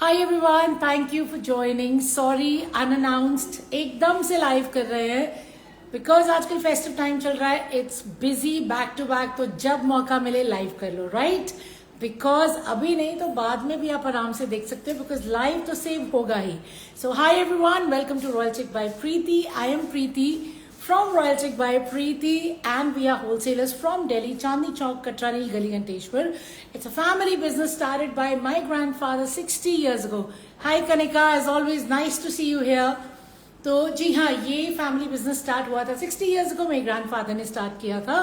Hi everyone, thank you for joining. Sorry unannounced एकदम से live कर रहे हैं बिकॉज आजकल फेस्टिव टाइम चल रहा है. It's busy back to back, तो जब मौका मिले लाइव कर लो, राइट? बिकॉज अभी नहीं तो बाद में भी आप आराम से देख सकते हो बिकॉज लाइव तो सेव होगा ही. So hi everyone, welcome to Royal Chick by Preeti. I am Preeti from Royal Chick by Preeti, and we are wholesalers from Delhi, Chandni Chowk, Katrani Gali, Ganteshwar. It's a family business started by my grandfather 60 years ago. Hi Kanika, as always, nice to see you here. तो जी हाँ, ये family business start हुआ था 60 years ago. मेरे grandfather ने start किया था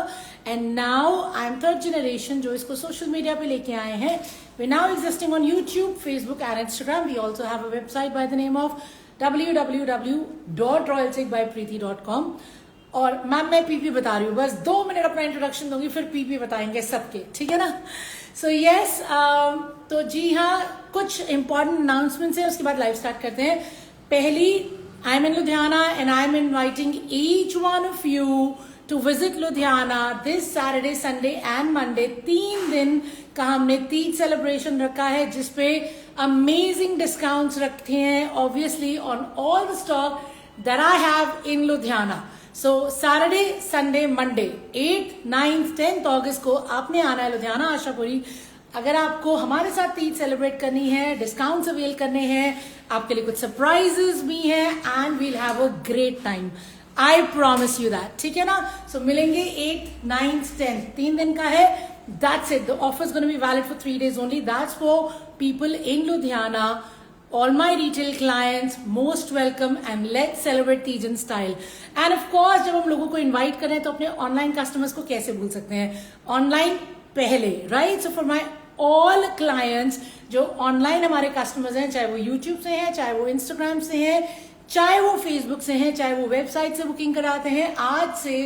and now I am third generation जो इसको सोशल मीडिया पे लेके आए हैं. We now existing on YouTube, Facebook and Instagram. We also have a website by the name of www.royalchickbypreeti.com. और मैम मैं पीपी बता रही हूँ, बस 2 मिनट अपना इंट्रोडक्शन दूंगी, फिर पीपी बताएंगे सबके, ठीक है ना? सो यस, तो जी हाँ, कुछ इंपॉर्टेंट अनाउंसमेंट्स है, उसके बाद लाइव स्टार्ट करते हैं. पहली, I am in Ludhiana and I am inviting each one of you to visit Ludhiana this Saturday, Sunday and Monday. 3 दिन का हमने तीज सेलिब्रेशन रखा है जिसपे अमेजिंग डिस्काउंट्स रखे हैं obviously on all the stock that I have in Ludhiana. So Saturday, Sunday, Monday 8th, 9th, 10th अगस्त को आपने आना है लुधियाना आशापुरी. अगर आपको हमारे साथ तीज सेलिब्रेट करनी है, डिस्काउंट्स अवेल करने हैं, आपके लिए कुछ सरप्राइजेस भी हैं and we'll have a great time. I promise you that, ठीक है ना? सो मिलेंगे 8th, 9th, 10th, 3 दिन का है. That's it. The offer is going to be valid for 3 days only. That's for people in Ludhiana. All my retail clients, most welcome and let's celebrate Teej in style. And of course, जब हम लोगों को invite करें तो अपने online customers को कैसे भूल सकते हैं? Online पहले, right? So for my all clients जो online हमारे customers हैं, चाहे वो YouTube से हैं, चाहे वो Instagram से हैं, चाहे वो Facebook से हैं, चाहे वो website से बुकिंग कराते हैं, आज से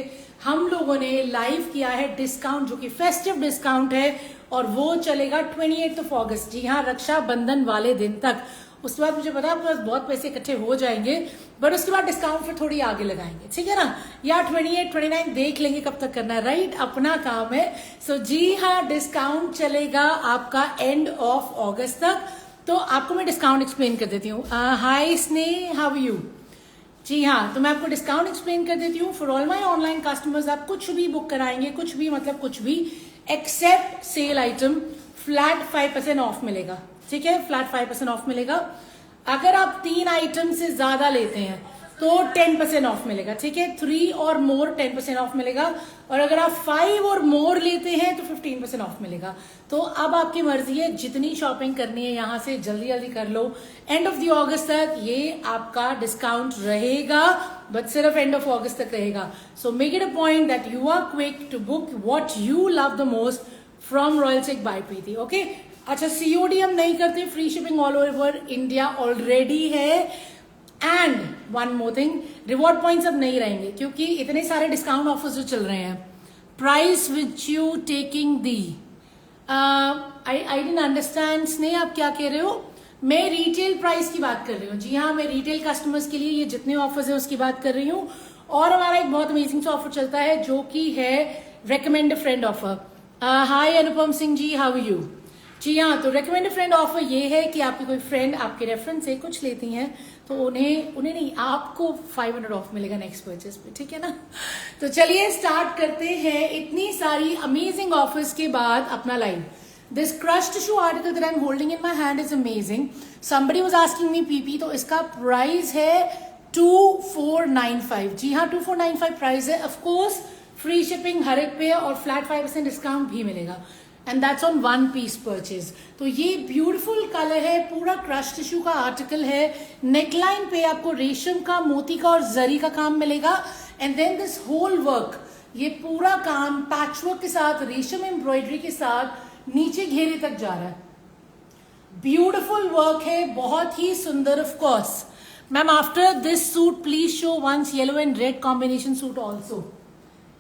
हम लोगों ने लाइव किया है डिस्काउंट जो कि फेस्टिव डिस्काउंट है और वो चलेगा 28th अगस्त. जी हाँ, रक्षाबंधन वाले दिन तक. उसके बाद मुझे पता है आपके पास बहुत पैसे इकट्ठे हो जाएंगे, बट उसके बाद डिस्काउंट फिर थोड़ी आगे लगाएंगे, ठीक है ना? या 28, 29 देख लेंगे कब तक करना है, राइट? अपना काम है. सो जी हाँ, डिस्काउंट चलेगा आपका एंड ऑफ अगस्त तक. तो आपको मैं डिस्काउंट एक्सप्लेन कर देती हूँ. हाय स्नेह, हाउ आर यू? जी हाँ, तो मैं आपको डिस्काउंट एक्सप्लेन कर देती हूँ. For all my online customers आप कुछ भी बुक कराएंगे, कुछ भी मतलब कुछ भी except sale item, flat 5% off मिलेगा, ठीक है? फ्लैट 5% ऑफ मिलेगा. अगर आप 3 आइटम से ज्यादा लेते हैं तो 10% ऑफ मिलेगा, ठीक है? 3 और मोर 10% ऑफ मिलेगा, और अगर आप 5 और मोर लेते हैं तो 15% ऑफ मिलेगा. तो अब आपकी मर्जी है, जितनी शॉपिंग करनी है यहां से जल्दी जल्दी कर लो. एंड ऑफ द अगस्त तक ये आपका डिस्काउंट रहेगा, बट सिर्फ एंड ऑफ अगस्त तक रहेगा. So make it a point that you are quick to book what you love the most from Royal Chick by Preeti. Okay, अच्छा, सीओडी हम नहीं करते, free shipping all over India already है. And one more thing, reward points अब नहीं रहेंगे क्योंकि इतने सारे डिस्काउंट ऑफर्स जो चल रहे हैं. Price which you taking the, I didn't understand. स्नेह, आप क्या कह रहे हो? मैं रिटेल प्राइस की बात कर रही हूँ. जी हाँ, मैं रिटेल कस्टमर्स के लिए ये जितने ऑफर्स हैं उसकी बात कर रही हूँ. और हमारा एक बहुत अमेजिंग सा ऑफर चलता है जो कि है recommend a friend offer. Hi Anupam Singh ji, how are you? जी हाँ, तो रेकमेंड फ्रेंड ऑफर ये है कि आपकी कोई फ्रेंड आपके रेफरेंस से कुछ लेती हैं तो उन्हें नहीं, आपको 500 ऑफ मिलेगा नेक्स्ट परचेज पे, ठीक है ना? तो चलिए स्टार्ट करते हैं. इतनी सारी अमेजिंग ऑफर्स के बाद अपना live. This crush tissue article that I am holding in my hand is amazing. Somebody was asking me PP, तो इसका प्राइस है 2495. जी हाँ, 2495 प्राइस है. ऑफकोर्स फ्री शिपिंग हर एक पे और फ्लैट 5% डिस्काउंट भी मिलेगा. And that's on 1 piece purchase. तो ये ब्यूटीफुल कलर है, पूरा क्रश टिश्यू का आर्टिकल है. नेकलाइन पे आपको रेशम का, मोती का और जरी का काम मिलेगा. And then this whole work, ये पूरा काम पैचवर्क के साथ, रेशम एम्ब्रॉयडरी के साथ नीचे घेरे तक जा रहा है. ब्यूटीफुल वर्क है, बहुत ही सुंदर. Of course ma'am, after this suit please show once yellow and red combination suit also.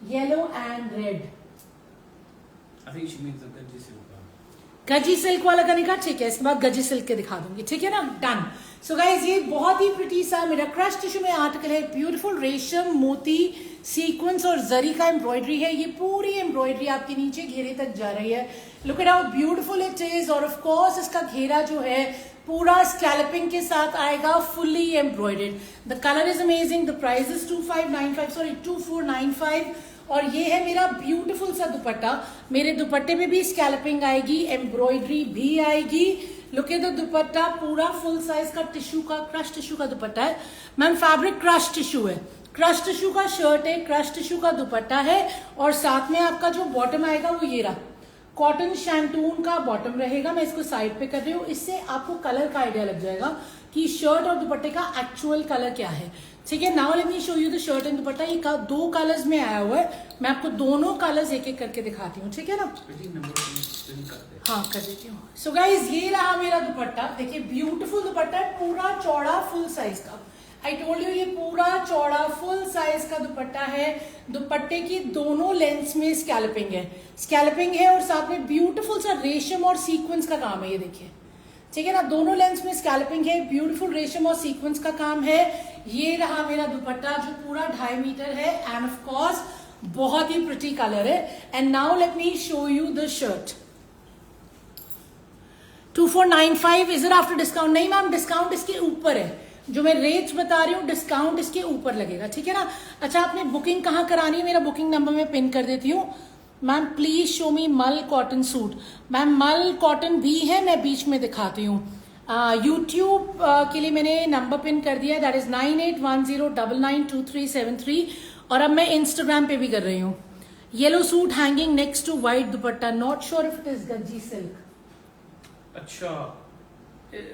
Yellow and red, गजी सिल्क वाला करने का, ठीक है? इसके बाद गजी सिल्क के दिखा दूंगी, ठीक है ना? डन. सो गाइज, ये बहुत ही प्रिटी सा मेरा क्रश टिश्यू में आर्टिकल है. ब्यूटीफुल रेशम, मोती, सीक्वेंस और जरी का एम्ब्रॉयडरी है. ये पूरी एम्ब्रॉयडरी आपके नीचे घेरे तक जा रही है. Look at how beautiful it is. और ऑफ कोर्स इसका घेरा जो है पूरा स्कैल्पिंग के साथ आएगा, fully embroidered. The colour is amazing, the price is 2495 और ये है मेरा ब्यूटीफुल सा दुपट्टा। मेरे दुपट्टे में भी स्कैल्पिंग आएगी, एम्ब्रॉयडरी भी आएगी। लुक एट द दुपट्टा, पूरा फुल साइज का टिश्यू का, क्रश टिश्यू का दुपट्टा है मैम। फैब्रिक क्रश टिश्यू है, क्रश टिश्यू का शर्ट है, क्रश टिश्यू का दुपट्टा है और साथ में आपका जो बॉटम आएगा वो ये रहा, कॉटन शैंटून का बॉटम रहेगा। मैं इसको साइड पे कर रही हूँ, इससे आपको कलर का आइडिया लग जाएगा कि शर्ट और दुपट्टे का एक्चुअल कलर क्या है। ठीक है, now let me show you the shirt and दुपट्टा। ये दो कलर्स में आया हुआ है, मैं आपको दोनों कलर्स एक एक करके दिखाती हूँ। ठीक है ना, हाँ कर देती हूँ। सो गाइज ये रहा मेरा दुपट्टा, देखिए ब्यूटीफुल दुपट्टा है, पूरा चौड़ा फुल साइज का। आई टोल्ड यू ये पूरा चौड़ा फुल साइज का दुपट्टा है। दुपट्टे की दोनों लेंथ्स में स्कैल्पिंग है और साथ में ब्यूटीफुल सा रेशम और सीक्वेंस का काम है, ये देखिए। ठीक है ना, दोनों लेंथ्स में स्कैल्पिंग है, ब्यूटीफुल रेशम और सीक्वेंस का काम है। ये रहा मेरा दुपट्टा जो पूरा 2.5 मीटर है एंड ऑफ कोर्स बहुत ही प्रिटी कलर है। And now let me show you the shirt. 2495 is it after discount? नहीं मैम, डिस्काउंट इसके ऊपर है, जो मैं रेट्स बता रही हूँ डिस्काउंट इसके ऊपर लगेगा। ठीक है ना। अच्छा, आपने बुकिंग कहाँ करानी है? मेरा बुकिंग नंबर मैं पिन कर देती हूँ। मैम प्लीज शो मी मल कॉटन सूट। मैम मल कॉटन भी है, मैं बीच में दिखाती हूँ। यूट्यूब के लिए मैंने नंबर पिन कर दिया, दैट इज 9810992373 और अब मैं इंस्टाग्राम पे भी कर रही हूँ। Yellow suit hanging next to white dupatta, not sure if it is गज्जी सिल्क। अच्छा,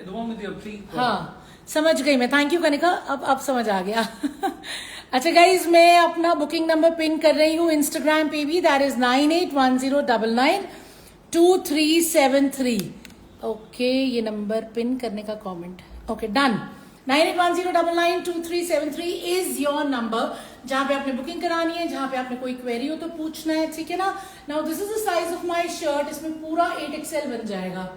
the one with your pleat. हाँ समझ गई मैं, थैंक यू कनिका, अब समझ आ गया। अच्छा गाइज, मैं अपना बुकिंग नंबर पिन कर रही हूँ इंस्टाग्राम पे भी, दैट इज 9810992373। ओके, ये नंबर पिन करने का comment, okay done. 9810992373 is your number, जहां पे आपने बुकिंग करानी है, जहां पे आपने कोई क्वेरी हो तो पूछना है। ठीक है ना। Now this is the size of my shirt, इसमें पूरा 8XL बन जाएगा।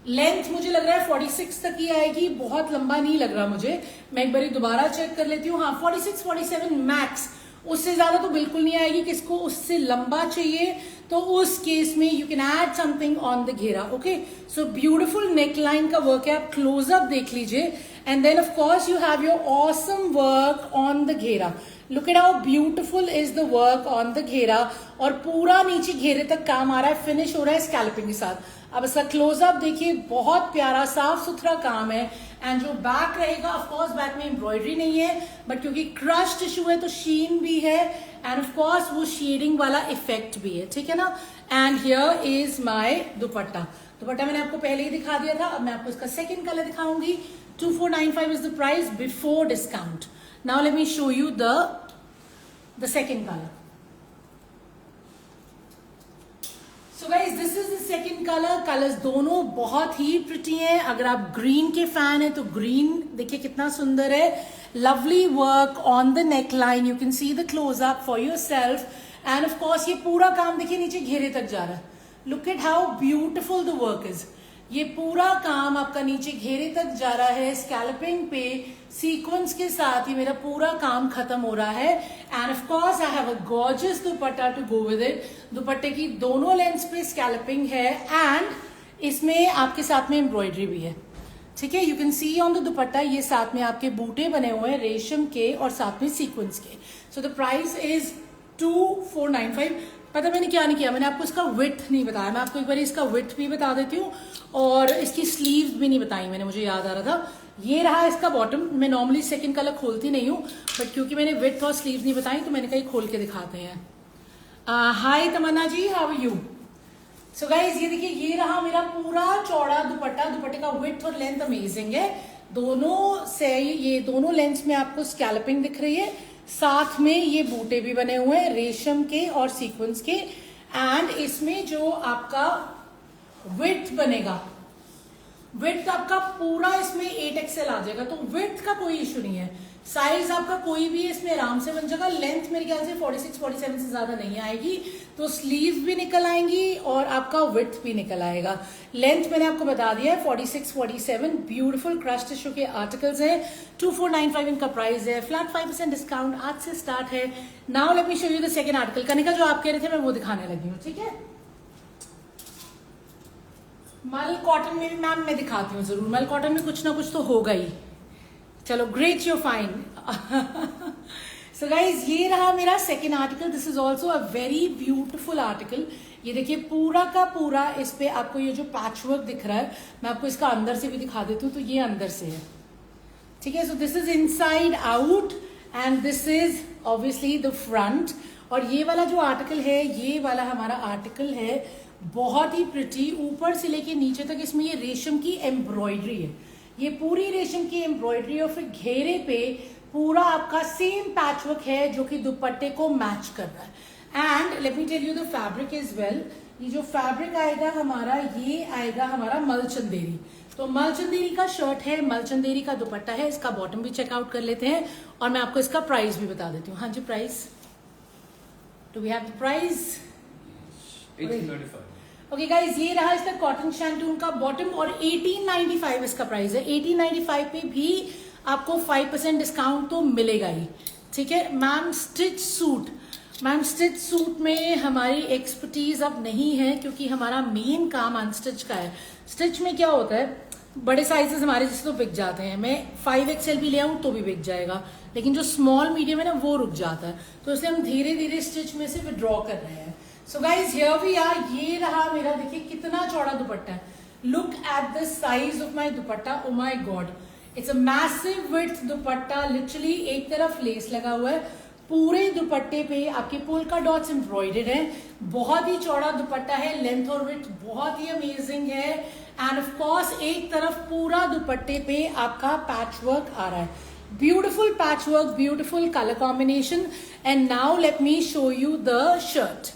लेंथ मुझे लग रहा है 46 तक ही आएगी, बहुत लंबा नहीं लग रहा मुझे। मैं एक बार दोबारा चेक कर लेती हूँ। हाँ 46 47 मैक्स, उससे ज्यादा तो बिल्कुल नहीं आएगी। किसको उससे लंबा चाहिए तो उस केस में you can add something on the घेरा। ओके, सो ब्यूटिफुल नेकलाइन का वर्क है, आप क्लोजअप देख लीजिए। And then of course you have your awesome work on the घेरा। Look at how beautiful is the work on the घेरा और पूरा नीचे घेरे तक काम आ रहा है, फिनिश हो रहा है स्कैल्पिंग के साथ। अब इसका क्लोजअप देखिए, बहुत प्यारा साफ सुथरा काम है। एंड जो बैक रहेगा, ऑफ कोर्स बैक में एम्ब्रॉयडरी नहीं है, बट क्योंकि क्रश टिश्यू है तो शीन भी है एंड ऑफ कोर्स वो शेडिंग वाला इफेक्ट भी है। ठीक है ना। एंड हियर इज माय दुपट्टा। दुपट्टा मैंने आपको पहले ही दिखा दिया था, अब मैं आपको इसका सेकंड कलर दिखाऊंगी। 2495 is the price before discount. Now let me show you the second colour. So guys this is the second colour. Colours दोनों बहुत ही प्रिटी हैं। अगर आप ग्रीन के फैन है तो ग्रीन देखिए कितना सुंदर है। Lovely work on the neck line, you can see the close up for your self. And of course ये पूरा काम देखिए नीचे घेरे तक जा रहा है। Look at how beautiful the work is. ये पूरा काम आपका नीचे घेरे तक जा रहा है, स्कैल्पिंग पे सीक्वेंस के साथ ही मेरा पूरा काम खत्म हो रहा है। And of course I have a gorgeous dupatta to go with it. दुपट्टे की दोनों लेंथ्स पे स्कैल्पिंग है एंड इसमें आपके साथ में एम्ब्रॉयडरी भी है। ठीक है, you can C on the दुपट्टा ये साथ में आपके बूटे बने हुए हैं रेशम के और साथ में सीक्वेंस के। So the price is 2495। पता मैंने क्या नहीं किया, मैंने आपको इसका विड्थ नहीं बताया। मैं आपको एक बार इसका विड्थ भी बता देती हूँ और इसकी स्लीव्स भी नहीं बताई मैंने, मुझे याद आ रहा था। ये रहा इसका बॉटम। मैं नॉर्मली सेकंड कलर खोलती नहीं हूँ, बट क्योंकि मैंने विड्थ और स्लीव्स नहीं बताई तो मैंने कहीं खोल के दिखाते हैं। Hi Tamanna ji, how are you? So guys ये देखिए, ये रहा मेरा पूरा चौड़ा दुपट्टा। दुपट्टे का विड्थ और लेंथ अमेजिंग है। दोनों से ये दोनों लेंथ्स में आपको स्कैल्पिंग दिख रही है, साथ में ये बूटे भी बने हुए हैं रेशम के और सीक्वेंस के। एंड इसमें जो आपका विड्थ बनेगा, विड्थ आपका पूरा इसमें 8XL आ जाएगा, तो विड्थ का कोई इशू नहीं है। साइज आपका कोई भी इसमें आराम से बन जाएगा। लेंथ मेरे ख्याल से 46 47 से ज्यादा नहीं आएगी, तो स्लीव्स भी निकल आएंगी और आपका विड्थ भी निकल आएगा। लेंथ मैंने आपको बता दिया है 46 47। ब्यूटीफुल क्रश टिश्यू के आर्टिकल्स हैं। 2495 इनका प्राइस है। फ्लैट 5% डिस्काउंट आज से स्टार्ट है। Now let me show you the second article. Kanika जो आप कह रहे थे मैं वो दिखाने लगी हूँ। ठीक है, मल कॉटन में भी मैम मैं दिखाती हूँ जरूर, मल कॉटन में कुछ ना कुछ तो होगा ही। चलो great, you fine. So guys ये रहा मेरा second article. This is also a very beautiful article. ये देखिए पूरा का पूरा इस पे आपको ये जो पैच वर्क दिख रहा है, मैं आपको इसका अंदर से भी दिखा देती हूँ। तो ये अंदर से है, ठीक है। So this is inside out and this is obviously the front. और ये वाला जो आर्टिकल है, ये वाला हमारा आर्टिकल है बहुत ही प्रिटी, ऊपर से लेके नीचे तक इसमें ये रेशम की एम्ब्रॉयडरी है, ये पूरी रेशम की एम्ब्रॉयडरी। और फिर घेरे पे पूरा आपका सेम पैचवर्क है जो कि दुपट्टे को मैच कर रहा है। And let me tell you the fabric is well, ये जो फैब्रिक आएगा हमारा, ये आएगा हमारा मलचंदेरी। तो मलचंदेरी का शर्ट है, मलचंदेरी का दुपट्टा है। इसका बॉटम भी चेकआउट कर लेते हैं और मैं आपको इसका प्राइस भी बता देती हूँ। हाँ जी, price, do we have the price? 1895। Okay guys, ये रहा इसका कॉटन शैंटून का बॉटम और 1895 इसका प्राइस है। 1895 पे भी आपको 5% डिस्काउंट तो मिलेगा ही, ठीक है। Ma'am stitch suit, ma'am stitch suit में हमारी एक्सपर्टीज अब नहीं है क्योंकि हमारा मेन काम अनस्टिच का है। स्टिच में क्या होता है, बड़े साइजेस हमारे जैसे तो बिक जाते हैं, मैं 5XL भी ले आऊं तो भी बिक जाएगा, लेकिन जो स्मॉल मीडियम है ना वो रुक जाता है। तो इसलिए हम धीरे धीरे स्टिच में से विड्रॉ कर रहे हैं। So guys here we are, ये रहा मेरा, देखिए कितना चौड़ा दुपट्टा है। Look at the size of my dupatta, oh my god, it's a massive width dupatta. Literally एक तरफ लेस लगा हुआ है, पूरे दुपट्टे पे आपके पोल्का डॉट्स एम्ब्रॉयडर्ड है। बहुत ही चौड़ा दुपट्टा है, लेंथ और विड्थ बहुत ही अमेजिंग है। एंड ऑफ कोर्स एक तरफ पूरा दुपट्टे पे आपका पैच वर्क आ रहा है, beautiful patch work, beautiful colour combination. And now let me show you the shirt.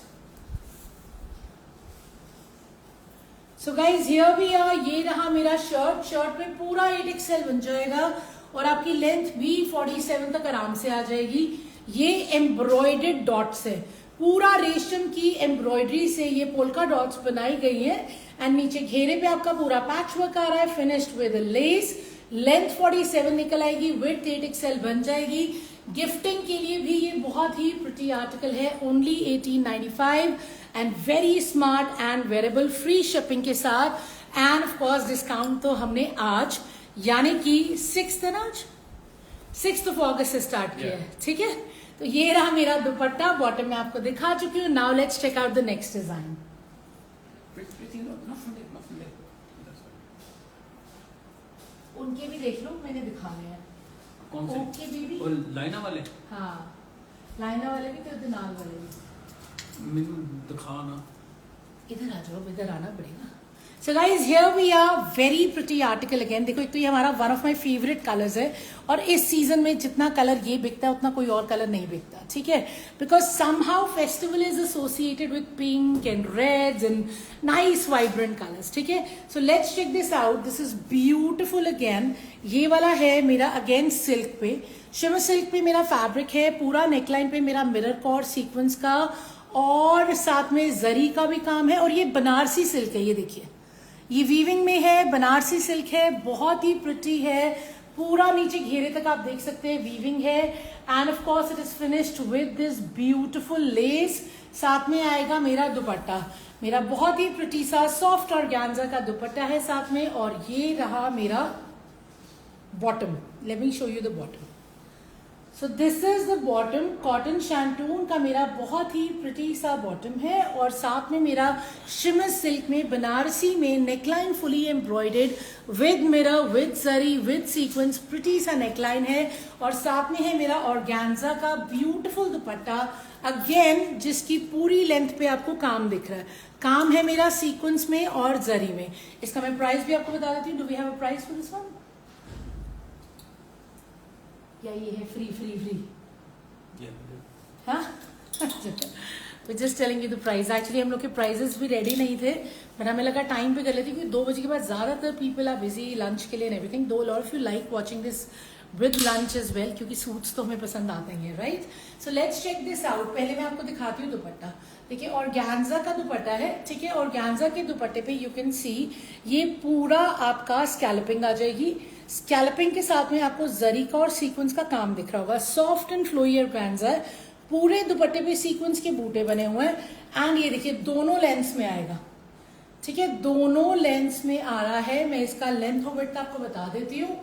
So guys here we are, ये रहा मेरा शर्ट। शर्ट में पूरा 8XL बन जाएगा और आपकी लेंथ भी 47 तक आराम से आ जाएगी। ये एम्ब्रॉयडर्ड डॉट्स है, पूरा रेशम की एम्ब्रॉयडरी से ये पोल्का डॉट्स बनाई गई है। एंड नीचे घेरे पे आपका पूरा पैच वर्क आ रहा है, फिनिश्ड विद लेस। लेंथ 47 निकल आएगी, विड्थ 8XL बन जाएगी। गिफ्टिंग के लिए भी ये बहुत ही प्रिटी आर्टिकल है, only 1895 and very smart and wearable, free shipping के साथ। एंड ऑफ कोर्स डिस्काउंट तो हमने आज यानी कि 6th है ना, आज 6th ऑगस्ट से स्टार्ट किया है, ठीक है। तो ये रहा मेरा दुपट्टा, बॉटम में आपको दिखा चुकी हूँ। Now let's check out the next design. उनके भी देख लो, मैंने दिखाने हैं। कौन से? ओके बेबी, और लाइना वाले? हाँ लाइना वाले भी तो नाल वाले भी। मैंने दिखाना, इधर आ जाओ, इधर आना पड़ेगा। So guys here we are, very pretty article again. देखो एक तो ये हमारा one of my favourite colours है और इस सीजन में जितना कलर ये बिकता है उतना कोई और कलर नहीं बिकता, ठीक है। Because somehow festival is associated with pink and reds and nice vibrant colours, ठीक है। So let's check this out, this is beautiful again. ये वाला है मेरा अगेन सिल्क पे, शिमर सिल्क पे मेरा फैब्रिक है। पूरा नेकलाइन पे मेरा मिरर कॉर्ड सीक्वेंस का और साथ में जरी का भी काम है। और ये बनारसी सिल्क है, ये देखिए ये वीविंग में है, बनारसी सिल्क है, बहुत ही प्रिटी है। पूरा नीचे घेरे तक आप देख सकते हैं वीविंग है। And of course it is finished with this beautiful less. साथ में आएगा मेरा दुपट्टा, मेरा बहुत ही प्रिटी सा सॉफ्ट ऑर्गेन्जा का दुपट्टा है साथ में। और ये रहा मेरा bottom, late me show you the bottom. So this is the bottom, cotton shantoon का मेरा बहुत ही प्रिटी सा बॉटम है। और साथ में मेरा शिमर सिल्क में बनारसी में neckline fully embroidered with mirror, with zari, with sequence, pretty सा नेकलाइन है। और साथ में है मेरा ऑर्गेन्जा का ब्यूटिफुल दुपट्टा अगेन, जिसकी पूरी लेंथ पे आपको काम दिख रहा है। काम है मेरा सीक्वेंस में और जरी में। इसका मैं प्राइस भी आपको बता देती हूँ। Do we have a price for this one? या ये है फ्री फ्री फ्री? हाँ just telling you the price. Actually हम लोग के प्राइजेस भी रेडी नहीं थे, बट हमें लगा टाइम पे कर लेते क्योंकि 2 बजे के बाद ज्यादातर पीपल आर बिजी लंच के लिए and everything. Do lot of you like watching this with lunch as well, क्योंकि सूट्स तो हमें पसंद आते हैं, right. So let's check this out. पहले मैं आपको दिखाती हूँ दुपट्टा। देखिए ऑर्गेन्जा का दुपट्टा है, ठीक है। ऑर्गेन्जा के दुपट्टे पे यू कैन सी ये पूरा आपका स्कैल्पिंग आ जाएगी। स्कैल्पिंग के साथ में आपको जरी का और सीक्वेंस का काम दिख रहा होगा। सॉफ्ट एंड फ्लोई ऑर्गेन्जा है, पूरे दुपट्टे पे सीक्वेंस के बूटे बने हुए हैं। एंड ये देखिए दोनों लेंथ्स में आएगा, ठीक है, दोनों लेंथ्स में आ रहा है। मैं इसका लेंथ और विड्थ आपको बता देती हूँ।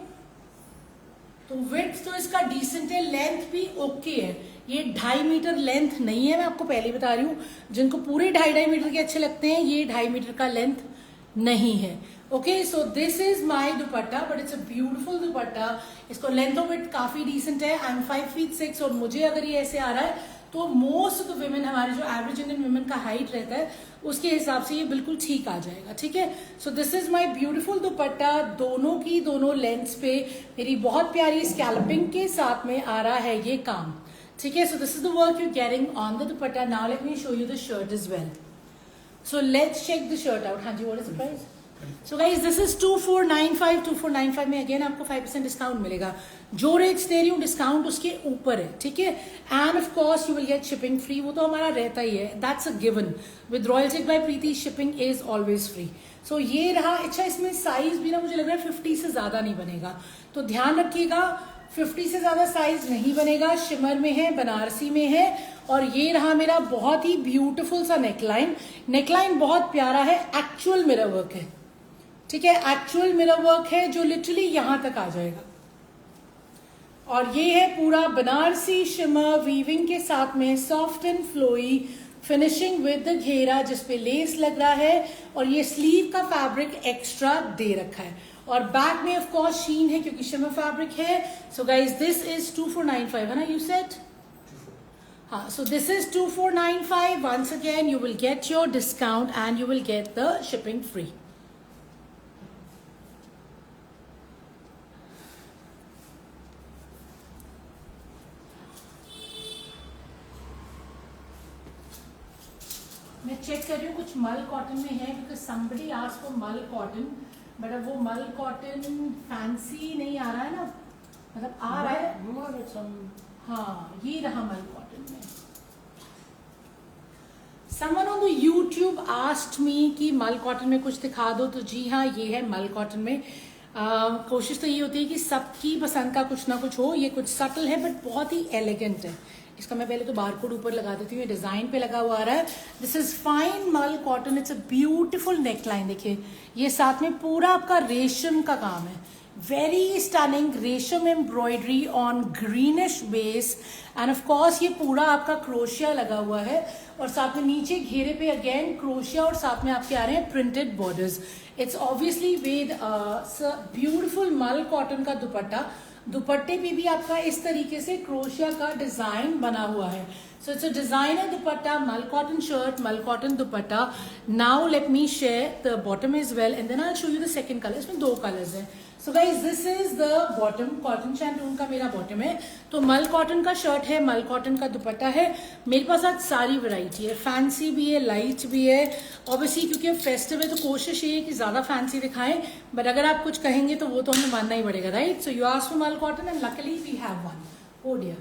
तो विड्थ तो इसका डिसेंट है, लेंथ भी ओके है। ये 2.5 मीटर लेंथ नहीं है, मैं आपको पहले ही बता रही हूँ। जिनको पूरे 2.5 मीटर के अच्छे लगते हैं, ये 2.5 मीटर का लेंथ नहीं है। Okay, so this is my dupatta, but it's a beautiful दुपट्टा। इसको लेंथ और विड्थ काफी डिसेंट है। आई एम 5 फीट 6 और मुझे अगर ये ऐसे आ रहा है तो मोस्ट ऑफ द विमेन, हमारे जो एवरेज इंडियन विमेन का हाइट रहता है उसके हिसाब से ये बिल्कुल ठीक आ जाएगा। ठीक है, so this is my beautiful दुपट्टा। दोनों की दोनों लेंथ्स पे मेरी बहुत प्यारी स्कैल्पिंग के साथ में आ रहा है ये काम। ठीक है, so this is the work you getting on the dupatta. Now let me show you the shirt is well. So let's check the shirt out. हाँ जी, what is the price? So guys this is 2495। 2495 में again आपको 5% discount मिलेगा। जो rates दे रही हूँ discount उसके ऊपर है। ठीक है, and of course you will get shipping free, वो तो हमारा रहता ही है, that's a given. With Royal Silk by Preeti shipping is always free. So ये रहा। अच्छा, इसमें साइज भी ना मुझे लग रहा है 50 से ज्यादा नहीं बनेगा, तो ध्यान रखिएगा 50 से ज्यादा साइज नहीं बनेगा। शिमर में है, बनारसी में है, और ये रहा मेरा बहुत ही ब्यूटीफुल सा नेकलाइन। नेकलाइन बहुत प्यारा है, एक्चुअल मिरर वर्क है। ठीक है, एक्चुअल मिरर वर्क है जो लिटरली यहां तक आ जाएगा। और ये है पूरा बनारसी शिमर वीविंग के साथ में, soft and flowy finishing with the घेरा जिसपे लेस लग रहा है, और ये स्लीव का फैब्रिक एक्स्ट्रा दे रखा है। और बैक में ऑफ कोर्स शीन है क्योंकि शिमर फैब्रिक है। सो गाइज दिस इज 2495 है ना, यू सेड? हाँ, so this is 2495। Once again you will get your discount and you will get the shipping free. मैं चेक कर रही हूँ कुछ मल कॉटन में है, because somebody asked for mul cotton, but अब वो मल कॉटन फैंसी नहीं आ रहा है ना, मतलब आ रहा है। हाँ, ये रहा मल कॉटन में। Someone on the YouTube asked me कि मल कॉटन में कुछ दिखा दो, तो जी हाँ, ये है मल कॉटन में। कोशिश तो ये होती है कि सबकी पसंद का कुछ ना कुछ हो। ये कुछ सटल है बट बहुत ही एलिगेंट है। इसका मैं पहले तो बारकोड ऊपर लगा देती हूँ, डिजाइन पे लगा हुआ आ रहा है। दिस इज फाइन मल cotton, it's a beautiful neckline. देखिए, ये साथ में पूरा आपका रेशम का काम है, वेरी स्टनिंग रेशम embroidery on greenish base, and of course ये पूरा आपका क्रोशिया लगा हुआ है, और साथ में नीचे घेरे पे अगेन क्रोशिया, और साथ में आपके आ रहे हैं printed borders. It's obviously with beautiful मल कॉटन का दुपट्टा। दुपट्टे पे भी आपका इस तरीके से क्रोशिया का डिजाइन बना हुआ है। So it's a designer dupatta, mul cotton shirt, mul cotton dupatta. Now let me share the bottom is well and then I show you the second colour. इसमें 2 कलर्स हैं। So guys this is the bottom, cotton shantoon का मेरा bottom है। तो मल cotton का shirt है, मल कॉटन का दुपट्टा है। मेरे पास आज सारी वैरायटी है, फैंसी भी है, लाइट भी है। ऑब्वियसली क्योंकि अब फेस्टिव है तो कोशिश ये है कि ज्यादा फैंसी दिखाएं, बट अगर आप कुछ कहेंगे तो वो तो हमें मानना ही पड़ेगा, right? So you asked for mul cotton and luckily we have one. Oh dear,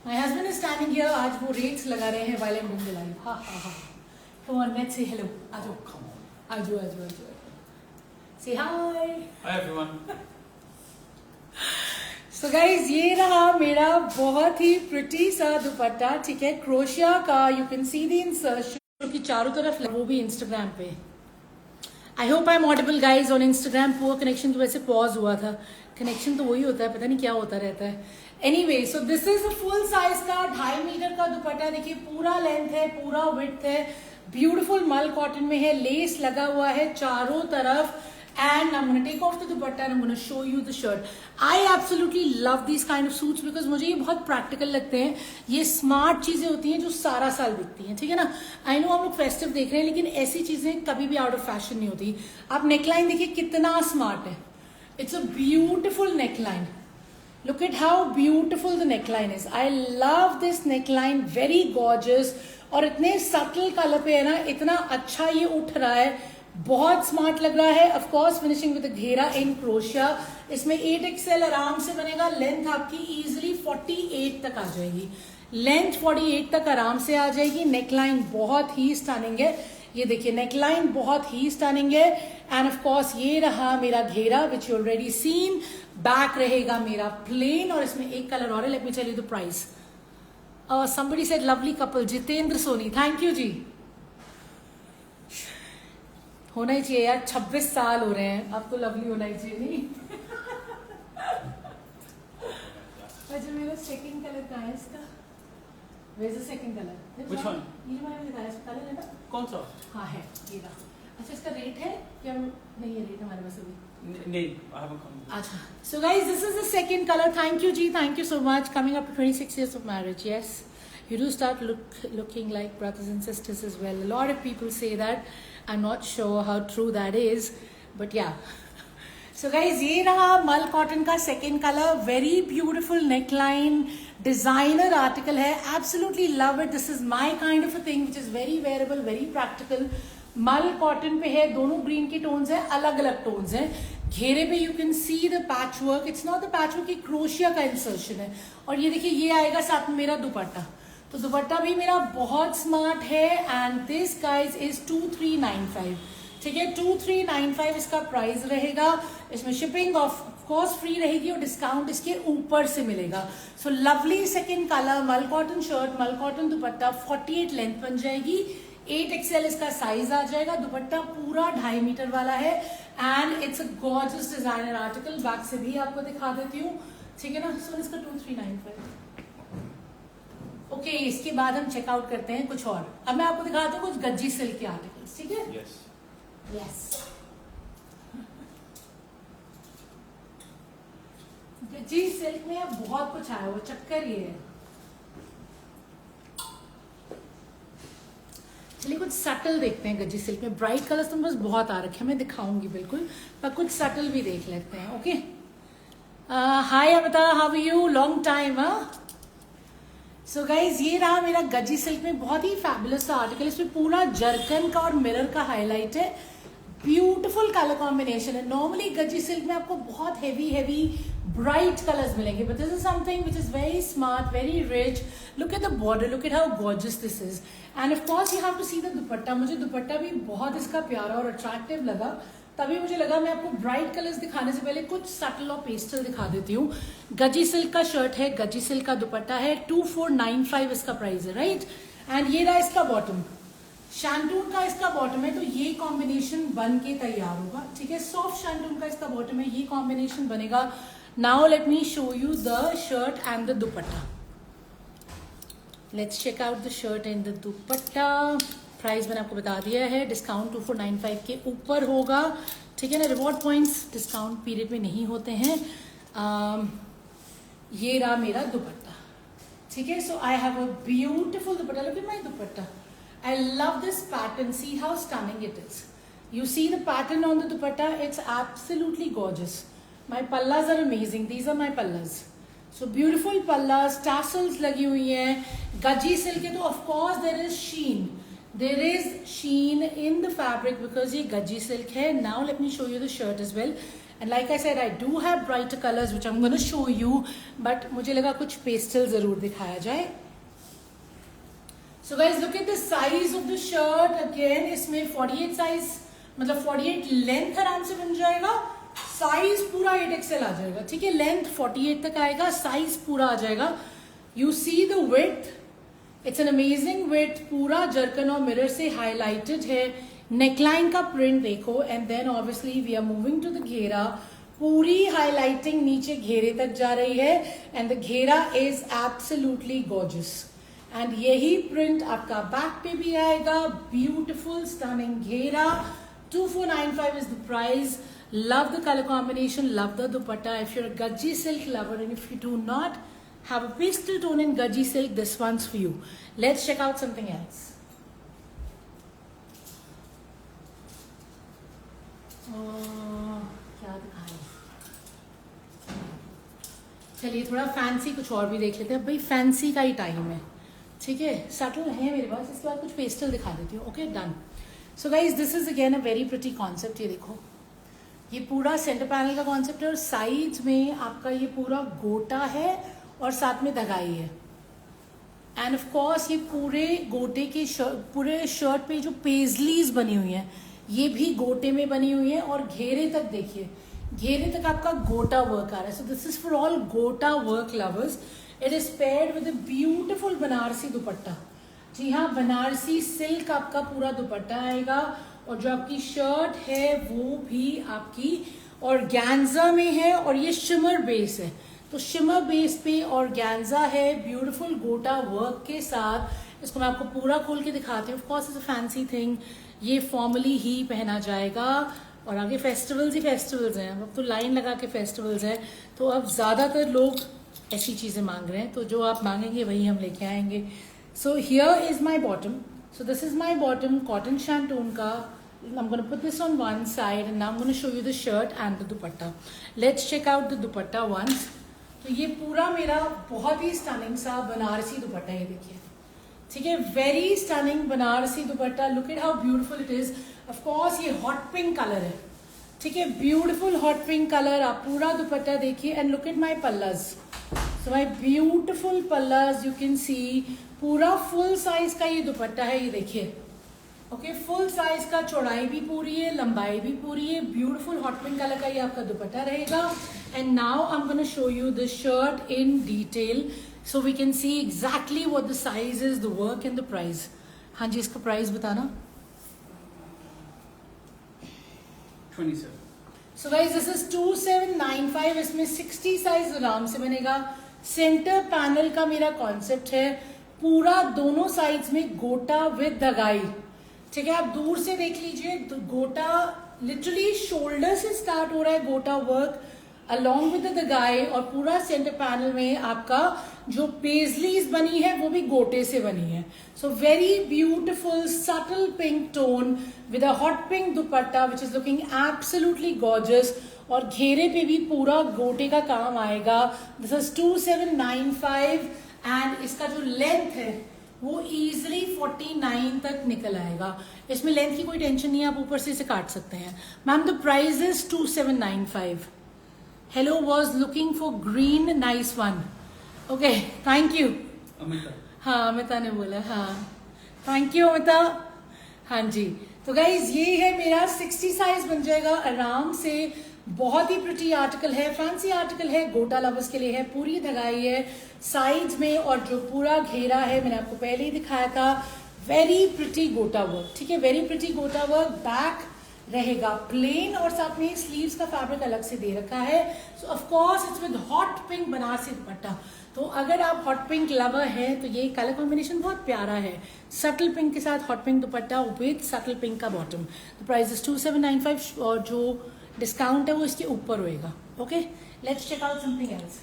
my husband is standing here. आज वो रेट्स लगा रहे हैं while I am doing the live. हा हा हा, come on let's say hello. आ जाओ, आ जाओ, आ जाओ, आ जाओ। Say hi. Hi everyone. So guys ये रहा मेरा बहुत ही प्रिटी सा दुपट्टा। ठीक है, क्रोशिया का, you can see the insertion की चारों तरफ, वो भी इंस्टाग्राम पे। I hope I am audible guys on Instagram. Poor connection तो वैसे पॉज हुआ था, कनेक्शन तो वही होता है, पता नहीं क्या होता रहता है। Anyway, so this is a full size का 2.5 मीटर का दुपट्टा। देखिए, पूरा लेंथ है, पूरा विड्थ है, ब्यूटीफुल मल कॉटन में है, लेस लगा हुआ है चारों तरफ। And I'm going to take off the dupatta and I'm going to show you the shirt. I absolutely love these kind of suits because मुझे ये बहुत प्रैक्टिकल लगते हैं। ये स्मार्ट चीजें होती हैं जो सारा साल बिकती हैं, ठीक है ना? आई नो हम लोग फेस्टिव देख रहे हैं, लेकिन ऐसी चीजें कभी भी आउट ऑफ फैशन नहीं होती। आप नेकलाइन देखिए कितना स्मार्ट है। It's a beautiful neckline. Look at how beautiful the neckline is. I love this neckline, very gorgeous. और इतने सटल कलर पे है ना, इतना अच्छा ये उठ रहा है, बहुत स्मार्ट लग रहा है। ऑफ कोर्स फिनिशिंग विद घेरा इन क्रोशिया। इसमें 8XL आराम से बनेगा। लेंथ आपकी इजीली 48 तक आ जाएगी, लेंथ 48 तक आराम से आ जाएगी। नेकलाइन बहुत ही स्टनिंग है, ये देखिए नेकलाइन बहुत ही स्टनिंग है। एंड ऑफ कोर्स ये रहा मेरा घेरा which you already seen. Back रहेगा मेरा प्लेन, और इसमें एक कलर और है। Let me tell you the price. Somebody said lovely couple, Jitendra Soni, thank you ji. होना ही चाहिए यार, 26 साल हो रहे हैं, अब तो लवली होना ही चाहिए नहीं? अच्छा मेरा सेकंड कलर कहाँ है इसका? Where's the second color? Which one? ये जो मैंने बताया इसका कलर है ना? कौन सा? हाँ है, ये रहा। अच्छा इसका रेट है या नहीं? है रेट हमारे पास अभी नहीं, I haven't come. अच्छा, so guys, this is the second color. Thank you, Ji. Thank you so much. Coming up to 26 years of marriage. Yes, you do start looking like brothers and sisters as well. A lot of people say that. I'm not sure how true that is, but yeah. So guys, ये रहा मल cotton का second color. Very beautiful neckline. Designer article है. Absolutely love it. This is my kind of a thing, which is very wearable, very practical. मल cotton पे है, दोनों green के टोन्स हैं, अलग अलग टोन्स हैं. घेरे पे you can see the patch work. It's not the patch work, ये क्रोशिया का इंसर्शन है. और ये देखिए, ये आएगा साथ में मेरा दुपट्टा. तो दुपट्टा भी मेरा बहुत स्मार्ट है. And this guys is 2395. ठीक है, 2395 इसका प्राइस रहेगा. इसमें शिपिंग ऑफ कोर्स फ्री रहेगी और डिस्काउंट इसके ऊपर से मिलेगा. सो लवली सेकेंड कलर, मल कॉटन शर्ट, मल कॉटन दुपट्टा, 48 लेंथ बन जाएगी. 8XL इसका साइज आ जाएगा. दुपट्टा पूरा 2.5 मीटर वाला है. And it's a gorgeous designer article. Back से भी आपको दिखा देती हूँ. ठीक है ना. सो इसका 2395. ओके, इसके बाद हम चेकआउट करते हैं कुछ और. अब मैं आपको दिखाती हूँ कुछ गज्जी सिल्क के आर्टिकल्स. ठीक है. Yes. यस, गज्जी सिल्क में अब बहुत कुछ आया हुआ. चक्कर ये है, चलिए कुछ सटल देखते हैं गज्जी सिल्क में. ब्राइट कलर्स तो बस बहुत आ रखे हैं, मैं दिखाऊंगी बिल्कुल, पर कुछ सटल भी देख लेते हैं. Okay, hi Amita, how are you? Long time. So guys, ये रहा मेरा गज्जी सिल्क में बहुत ही फैबुलस सा आर्टिकल. इसमें पूरा जर्कन का और मिरर का हाईलाइट है. ब्यूटिफुल कलर कॉम्बिनेशन है. नॉर्मली गज्जी सिल्क में आपको बहुत हेवी bright colors मिलेंगे, but this is something which is very smart, very rich. Look at the border, look at how gorgeous this is. And of course you have to see the दुपट्टा. मुझे दुपट्टा भी बहुत इसका प्यारा और attractive लगा. तभी मुझे लगा मैं आपको ब्राइट कलर्स दिखाने से पहले कुछ सटल और पेस्टल दिखा देती हूँ. गज्जी सिल्क का शर्ट है, गज्जी सिल्क का दुपट्टा है. 2495 इसका प्राइस है, राइट. एंड ये रहा इसका बॉटम. शैंटून का इसका बॉटम है, तो ये कॉम्बिनेशन बन के तैयार होगा. ठीक है, सॉफ्ट शैंटून का इसका बॉटम है, ये कॉम्बिनेशन बनेगा. Now let me show you the shirt and the dupatta. Let's check out the shirt and the dupatta. Price मैंने आपको बता दिया है. डिस्काउंट 2495 के ऊपर होगा. ठीक है ना. रिवॉर्ड पॉइंट्स डिस्काउंट पीरियड में नहीं होते हैं. ये रहा मेरा दुपट्टा. ठीक है. So I have a beautiful dupatta. Look at my dupatta. I love this pattern. See how stunning it is. You see the pattern on the dupatta. It's absolutely gorgeous. My pallas are amazing. These are my pallas. So beautiful pallas, tassels लगी हुई हैं. Gajji silk है तो of course there is sheen. There is sheen in the fabric because ये Gajji silk है. Now let me show you the shirt as well. And like I said, I do have brighter colors which I'm going to show you. But मुझे लगा कुछ pastel जरूर दिखाया जाए. So guys, look at the size of the shirt. Again, इसमें 48 size, मतलब 48 length आराम से बन जाएगा. साइज पूरा 8XL आ जाएगा. ठीक है, लेंथ 48 तक आएगा, साइज पूरा आ जाएगा. You see the width, it's an amazing width. पूरा जर्कन और मिरर से हाईलाइटेड है. नेकलाइन का प्रिंट देखो. And then obviously we are moving to the घेरा. पूरी हाईलाइटिंग नीचे घेरे तक जा रही है. एंड द घेरा इज एब्सोल्युटली गॉर्जियस. एंड यही प्रिंट आपका बैक पे भी आएगा. ब्यूटिफुल स्टनिंग घेरा. 2495 is the price. Love the color combination, love the dupatta. If you're a gajji silk lover and if you do not have a pastel tone in gajji silk, this one's for you. Let's check out something else. क्या दिखाएं? चलिए थोड़ा fancy कुछ और भी देख लेते हैं. भाई फैंसी का ही टाइम है. ठीक है, सटल है मेरे पास. इसके बाद कुछ पेस्टल दिखा देती हूँ. Okay, done. So guys, this is again a very pretty concept. ये देखो, ये पूरा सेंटर पैनल का कॉन्सेप्ट है और साइड्स में आपका ये पूरा गोटा है और साथ में दगाई है. एंड ऑफ कोर्स ये पूरे गोटे के पूरे शर्ट पे जो पेजलीज बनी हुई हैं, ये भी गोटे में बनी हुई है. और घेरे तक देखिए, घेरे तक आपका गोटा वर्क आ रहा है. So this is for all gota work lovers. It is paired with a beautiful Banarasi dupatta. जी हाँ, बनारसी सिल्क आपका पूरा दुपट्टा आएगा. और जो आपकी शर्ट है वो भी आपकी ऑर्गेन्जा में है और ये शिमर बेस है, तो शिमर बेस पे ऑर्गेन्जा है, ब्यूटीफुल गोटा वर्क के साथ। इसको मैं आपको पूरा खोल के दिखाती हूँ। Of course it's a fancy thing, ये फॉर्मली ही पहना जाएगा और आगे फेस्टिवल्स ही फेस्टिवल्स हैं, अब तो लाइन लगा के फेस्टिवल्स हैं, तो अब ज़्यादातर लोग ऐसी चीज़ें मांग रहे हैं, तो जो आप मांगेंगे वही हम लेके आएंगे। So here is my bottom, so this is my bottom cotton shantoon का। I'm going to put this on one side and now I'm going to show you the shirt and the dupatta. Let's check out the dupatta once. तो ये पूरा मेरा बहुत ही stunning सा बनारसी दुपट्टा, ये देखिए, ठीक है, very stunning Banarasi dupatta. Look at how beautiful it is. Of course ये हॉट पिंक कलर है, ठीक है, ब्यूटीफुल हॉट पिंक कलर। आप पूरा दुपट्टा देखिए and look at my palazzos, so my beautiful palazzos, you can see पूरा फुल साइज का ये दुपट्टा है, ये देखिए, ओके, फुल साइज का, चौड़ाई भी पूरी है, लंबाई भी पूरी है, ब्यूटीफुल हॉट पिंक कलर का ये आपका दुपट्टा रहेगा। And now I am gonna show you the shirt in detail so we can see exactly what the size is, the work and the price. हाँ जी, इसका प्राइस बताना। 27। सो गाइस दिस इज 2795, इसमें 60 size आराम से बनेगा। Centre panel का मेरा कॉन्सेप्ट है, पूरा दोनों साइड्स में गोटा विद दगाई, ठीक है, आप दूर से देख लीजिए, गोटा लिटरली शोल्डर से स्टार्ट हो रहा है गोटा वर्क अलॉन्ग विद द दगाई, और पूरा सेंटर पैनल में आपका जो पेजलीज बनी है वो भी गोटे से बनी है। So very beautiful subtle pink tone with a hot pink dupatta which is looking absolutely gorgeous, और घेरे पे भी पूरा गोटे का काम आएगा। दिस इज 2795 एंड इसका जो लेंथ है वो इजिली 49 तक निकल आएगा। इसमें लेंथ की कोई टेंशन नहीं है, आप ऊपर से इसे काट सकते हैं। Ma'am the price is 2795। Hello was looking for green nice one, okay, thank you Amita. हाँ, अमिता ने बोला, हाँ, थैंक यू अमिता। हाँ जी, तो गाइज ये है मेरा 60 साइज बन जाएगा आराम से। बहुत ही प्रिटी आर्टिकल है, फैंसी आर्टिकल है, गोटा लवर्स के लिए है, पूरी धगाई है साइड्स में, और जो पूरा घेरा है मैंने आपको पहले ही दिखाया था, वेरी प्रिटी गोटा वर्क, ठीक है, वेरी प्रिटी गोटा वर्क। बैक रहेगा प्लेन और साथ में स्लीव्स का फैब्रिक अलग से दे रखा है। सो of course it's with hot pink Banarasi दुपट्टा, तो अगर आप हॉट पिंक लवर हैं तो ये कलर कॉम्बिनेशन बहुत प्यारा है, सटल पिंक के साथ hot pink dupatta with subtle pink का बॉटम। द प्राइस इज 2795 और जो डिस्काउंट है वो इसके ऊपर होएगा। Okay, let's check out something else.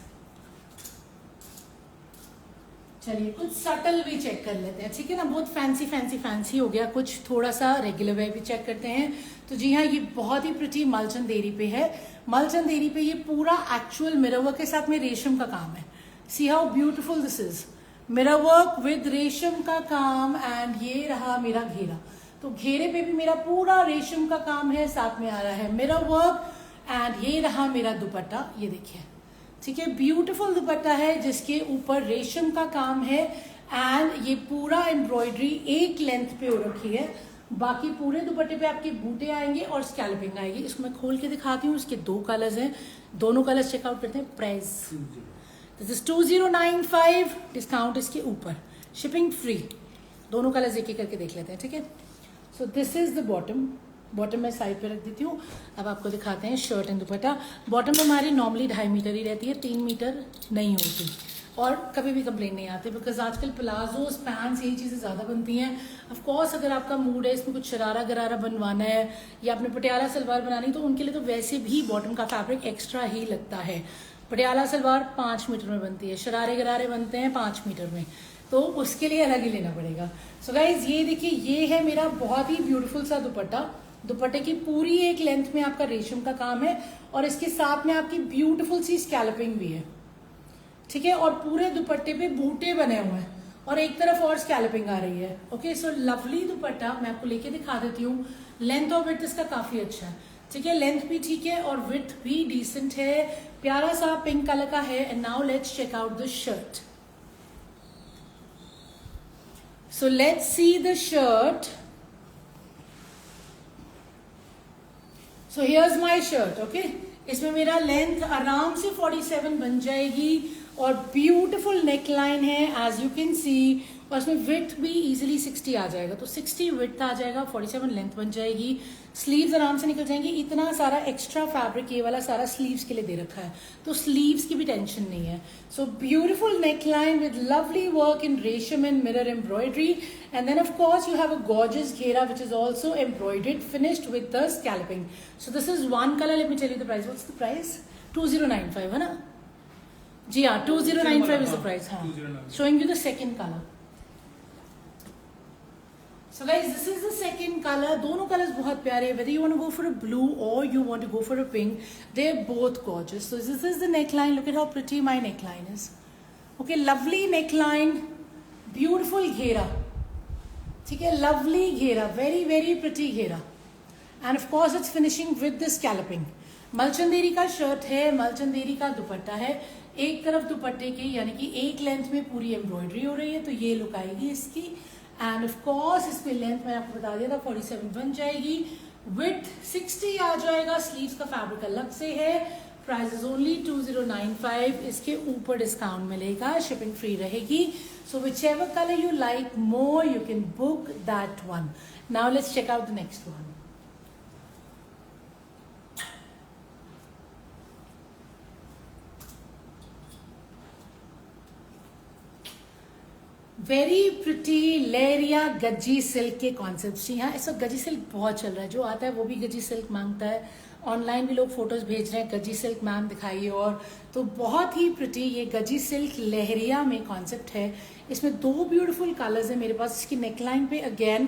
चलिए कुछ सटल भी चेक कर लेते हैं, ठीक है ना, बहुत फैंसी फैंसी फैंसी हो गया, कुछ थोड़ा सा रेगुलर वेयर भी चेक करते हैं। तो जी हाँ, ये बहुत ही प्रिटी मलचंदेरी पे है। मलचंदेरी पे ये पूरा एक्चुअल मिरर वर्क के साथ में रेशम का काम है। See how beautiful this is, mirror work with रेशम का काम, एंड ये रहा मेरा घेरा, तो घेरे पे भी मेरा पूरा रेशम का काम है, साथ में आ रहा है मिरर वर्क, एंड ये रहा मेरा दुपट्टा, ये देखिए, ठीक है, ब्यूटीफुल दुपट्टा है जिसके ऊपर रेशम का काम है, एंड ये पूरा एम्ब्रॉयडरी एक लेंथ पे हो रखी है। बाकी पूरे दुपट्टे पे आपके बूटे आएंगे और स्कैल्पिंग आएगी। इसको मैं खोल के दिखाती हूँ, इसके 2 कलर्स हैं, दोनों कलर्स चेकआउट करते हैं। प्राइस दिस इज 2095, डिस्काउंट इसके ऊपर, शिपिंग फ्री, दोनों कलर्स एक एक करके देख लेते हैं, ठीक है। So this is the bottom, bottom में साइड पे रख देती हूँ। अब आपको दिखाते हैं शर्ट एंड दुपट्टा। बॉटम में हमारी नॉर्मली 2.5 मीटर ही रहती है, 3 मीटर नहीं होती, और कभी भी कंप्लेन नहीं आती, बिकॉज आजकल प्लाजोस पैंट्स यही चीज़ें ज़्यादा बनती हैं। ऑफ कोर्स अगर आपका मूड है इसमें कुछ शरारा गरारा बनवाना है या आपने पटियाला सलवार बनानी, तो उनके लिए तो वैसे भी बॉटम का फैब्रिक एक्स्ट्रा ही लगता है। पटियाला सलवार 5 मीटर में बनती है, शरारे गरारे बनते हैं 5 मीटर में, तो उसके लिए अलग ही लेना पड़ेगा। सो गाइज ये देखिए, ये है मेरा बहुत ही ब्यूटीफुल सा दुपट्टा। दुपट्टे की पूरी एक लेंथ में आपका रेशम का काम है, और इसके साथ में आपकी ब्यूटीफुल सी स्कैल्पिंग भी है, ठीक है, और पूरे दुपट्टे पे बूटे बने हुए हैं, और एक तरफ और स्कैल्पिंग आ रही है। ओके, सो लवली दुपट्टा, मैं आपको लेके दिखा देती हूँ। लेंथ और विड्थ इसका काफी अच्छा है, ठीक है, लेंथ भी ठीक है और विड्थ भी डिसेंट है, प्यारा सा पिंक कलर का है। And now let's check out the shirt. So let's see the shirt. So here's my shirt, okay, इसमें मेरा लेंथ आराम से 47 बन जाएगी, और ब्यूटिफुल नेक लाइन है एज यू कैन सी, और इसमें विथ भी इजीली 60 आ जाएगा, तो 60 विथ आ जाएगा, 47 लेंथ बन जाएगी, स्लीव्स आराम से निकल जाएंगी। इतना सारा एक्स्ट्रा फैब्रिक ये वाला सारा स्लीव्स के लिए दे रखा है, तो स्लीव्स की भी टेंशन नहीं है। So beautiful neck line with lovely work in resham and mirror embroidery, and then of course you have a gorgeous ghera which is also embroidered finished with the scalloping. So this is one colour, let me tell you the price, what's the price, 2095 है ना जी हाँ, 2095 is the price. हाँ, showing you the second colour. So guys, this is the second color. दोनों colors बहुत प्यारे, whether you want to go for a blue or you want to go for a pink, they're both gorgeous. So this is the neckline. Look at how pretty my neckline is. Okay, lovely neckline, beautiful घेरा, ठीक है, lovely घेरा, very very pretty घेरा, and of course it's finishing with the scalloping. मलचंदेरी का shirt है, मलचंदेरी का दुपट्टा है, एक तरफ दुपट्टे के यानी कि एक लेंथ में पूरी एम्ब्रॉयडरी हो रही है, तो ये लुक आएगी इसकी। एंड ऑफ कोर्स इसमें लेंथ मैंने आपको बता दिया था 47 बन जाएगी, विथ 60 आ जाएगा, स्लीव्स का फैब्रिक अलग से है, प्राइस इज ओनली 2095, इसके ऊपर डिस्काउंट मिलेगा, शिपिंग फ्री रहेगी। So whichever colour you like more you can book that one. Now let's check out the next one. Very pretty leheriya gajji silk के कॉन्सेप्ट। जी हाँ, इस वक्त गज्जी सिल्क बहुत चल रहा है, जो आता है वो भी गज्जी सिल्क मांगता है, ऑनलाइन भी लोग फोटोज भेज रहे हैं गज्जी सिल्क मैम दिखाइए, और तो बहुत ही प्रिटी ये गज्जी सिल्क लहरिया में कॉन्सेप्ट है। इसमें दो ब्यूटीफुल कलर्स है मेरे पास। इसकी नेकलाइन पे अगेन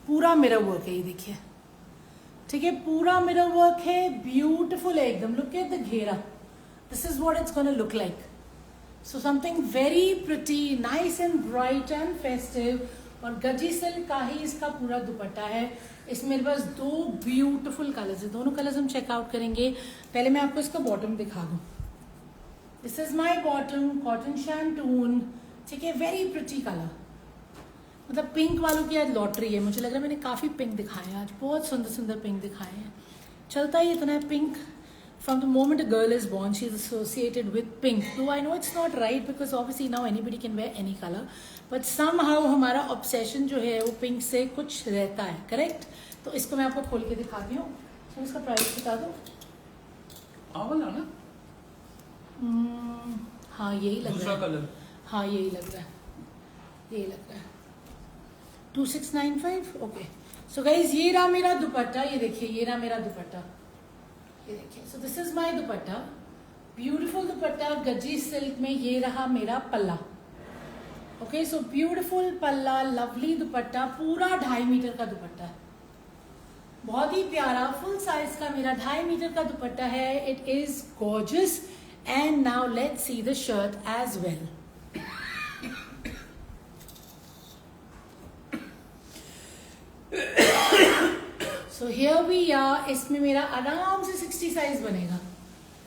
पूरा मिरर वर्क है, ये देखिए, ठीक है, पूरा मिरर वर्क है, ब्यूटीफुल है एकदम। लुक एट द घेरा, this is what it's gonna look like. So something very pretty, nice and bright and festive, और गजी सिल्क का ही इसका पूरा दुपट्टा है। इसमें मेरे पास दो ब्यूटीफुल कलर्स है, दोनों कलर्स हम चेकआउट करेंगे। पहले मैं आपको इसका बॉटम दिखा दूं। This is my bottom, cotton shantoon, ठीक है, वेरी प्रिटी कलर, मतलब पिंक वालों की आज लॉटरी है। मुझे लग रहा है मैंने काफी पिंक दिखाए हैं आज, बहुत सुंदर सुंदर पिंक दिखाए हैं। चलता ही इतना है pink. From the moment a girl is born, she is associated with pink. Though I know it's not right because obviously now anybody can wear any color, but somehow हमारा obsession जो है वो pink से कुछ रहता है, correct? तो इसको मैं आपको खोल के दिखाती हूँ। तो इसका प्राइस बता दो। वाला ना? हाँ यही लग रहा है। कलर? हाँ यही लग रहा है, यही लग रहा है। 2695, ओके। सो गाइज ये रहा मेरा दुपट्टा, ये देखिए, ये रहा मेरा दुपट्टा, ये देखिए। सो this is my dupatta, beautiful dupatta Gaji silk में। ये रहा मेरा पल्ला, ओके। सो ब्यूटीफुल पल्ला, लवली दुपट्टा, पूरा 2.5 मीटर का दुपट्टा है, बहुत ही प्यारा, फुल साइज का मेरा 2.5 मीटर का दुपट्टा है। It is gorgeous. And now let's see the shirt as well. So here we are, इसमें मेरा आराम से 60 साइज बनेगा,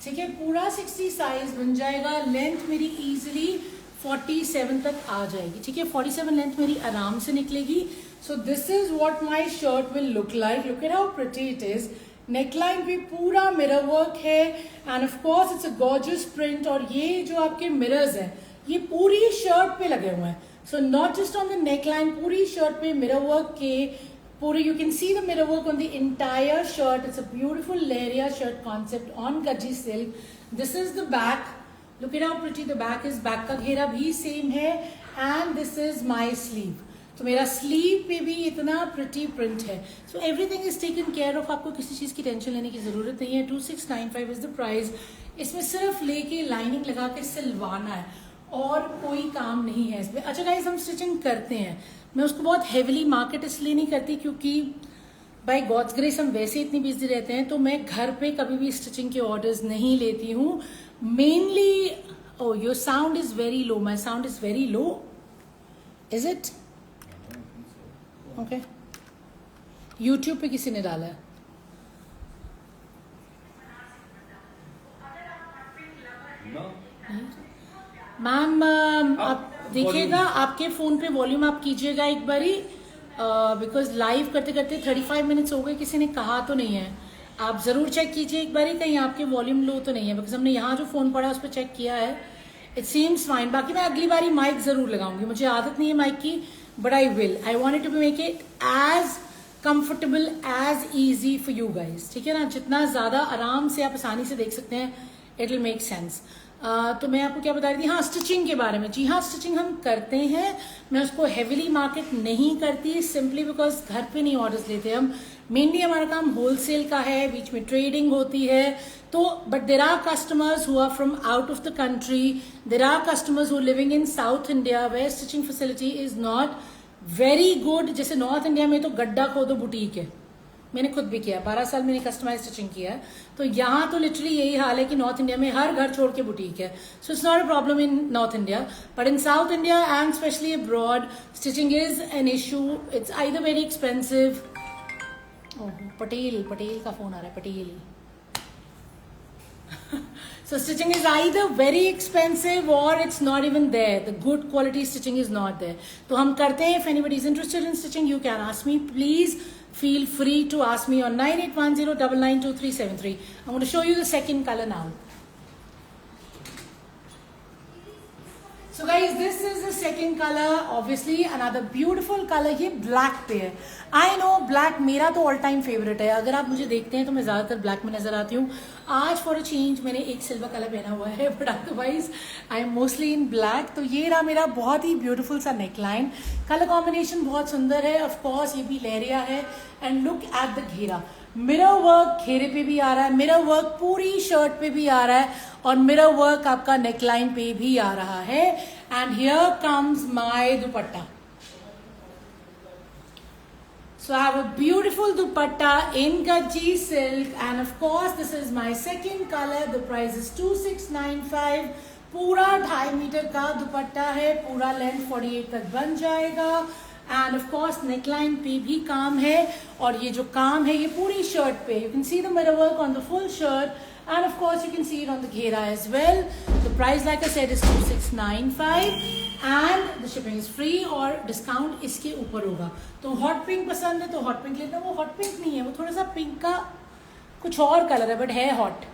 ठीक है, पूरा 60 साइज बन जाएगा। लेंथ मेरी इजीली 47 तक आ जाएगी, ठीक है, 47 लेंथ मेरी आराम से निकलेगी। सो this is what my shirt will look like. Look at how pretty it is. Neckline पे पूरा मिरर वर्क है, and of course it's a gorgeous print. और ये जो आपके मिरर्स हैं ये पूरी शर्ट पे लगे हुए हैं। So not just on the neckline, पूरी शर्ट पे मिरर वर्क के पूरे, you can see the mirror work on the entire shirt. It's a beautiful Leria shirt concept on Gaji silk. This is the back. Look at how pretty the back is. Back का घेरा भी same है, and this is my sleeve. तो मेरा sleeve पे भी इतना pretty print है। So everything is taken care of, आपको किसी चीज की टेंशन लेने की जरूरत नहीं है। 2695 इज द प्राइस। इसमें सिर्फ लेके लाइनिंग लगा के सिलवाना है और कोई काम नहीं है इसमें। अच्छा गाइस, हम स्टिचिंग करते हैं, मैं उसको बहुत हेविली मार्केट इसलिए नहीं करती क्योंकि बाय गॉड्स ग्रेस हम वैसे इतनी बिजी रहते हैं, तो मैं घर पे कभी भी स्टिचिंग के ऑर्डर्स नहीं लेती हूँ mainly. Oh your sound is very low, my sound is very low, is it? Okay, YouTube पे किसी ने डाला है? मैम आप देखिएगा, आपके फोन पे वॉल्यूम आप कीजिएगा एक बारी, बिकॉज लाइव करते करते 35 मिनट्स हो गए, किसी ने कहा तो नहीं है। आप जरूर चेक कीजिए एक बारी, कहीं आपके वॉल्यूम लो तो नहीं है, बिकॉज हमने यहाँ जो फोन पड़ा है उस पर चेक किया है, इट सीम्स फाइन। बाकी मैं अगली बारी माइक जरूर लगाऊंगी, मुझे आदत नहीं है माइक की, but I will. I wanted to make it as comfortable as easy for you guys, ठीक है ना। जितना ज्यादा आराम से आप आसानी से देख सकते हैं, इट विल मेक सेंस। तो मैं आपको क्या बता रही थी, हाँ स्टिचिंग के बारे में। जी हाँ, स्टिचिंग हम करते हैं, मैं उसको हेविली मार्केट नहीं करती, सिंपली बिकॉज घर पे नहीं ऑर्डर्स लेते हम। मेनली हमारा काम होलसेल का है, बीच में ट्रेडिंग होती है। तो but there are customers who are from out of the country, there are customers who living in south India where stitching facility is not very good. जैसे नॉर्थ इंडिया में तो गड्ढा खोदो बुटीक है, मैंने खुद भी किया, 12 साल मैंने कस्टमाइज स्टिचिंग किया है। तो यहाँ तो लिटरली यही हाल है कि नॉर्थ इंडिया में हर घर छोड़ के बुटीक है। So it's not a problem in north India, but in south India and specially abroad stitching is an issue. It's either very expensive. Patel का फोन आ रहा है, Patel. So stitching is either very expensive or it's not even there. The good quality stitching is not there. तो हम करते हैं, if anybody is interested in stitching, you can ask me. Please feel free to ask me on 9810992373. I'm going to show you the second color now. So guys, this is the second color, obviously another beautiful color. ये black पे है। I know black मेरा तो all time favorite है। अगर आप मुझे देखते हैं तो मैं ज्यादातर black में नजर आती हूँ। आज for a change मैंने एक सिल्वर कलर पहना हुआ है, but otherwise I am mostly in black। तो ये रहा मेरा बहुत ही beautiful सा neckline। कलर कॉम्बिनेशन बहुत सुंदर है, of course ये भी लहरिया है। And look at the घेरा, मिरर वर्क घेरे पे भी आ रहा है, मिरर वर्क पूरी शर्ट पे भी आ रहा है, और मिरर वर्क आपका नेकलाइन पे भी आ रहा है। And here comes my dupatta. So I have a beautiful dupatta in Gajji silk, and of course this is my second color. The price is 2695. पूरा 2.5 मीटर का दुपट्टा है, पूरा लेंथ 48 तक बन जाएगा। एंड ऑफ कोर्स नेकलाइन पे भी काम है, और ये जो काम है ये पूरी शर्ट पे, you can see the mirror work on the full shirt, and of course you can see it on the ghera as well. The price like I said is 2695 and the shipping is free, और discount इसके ऊपर होगा। तो hot pink पसंद है तो hot pink लेना। वो हॉट पिंक नहीं है, वो थोड़ा सा पिंक का कुछ और कलर है, बट है हॉट,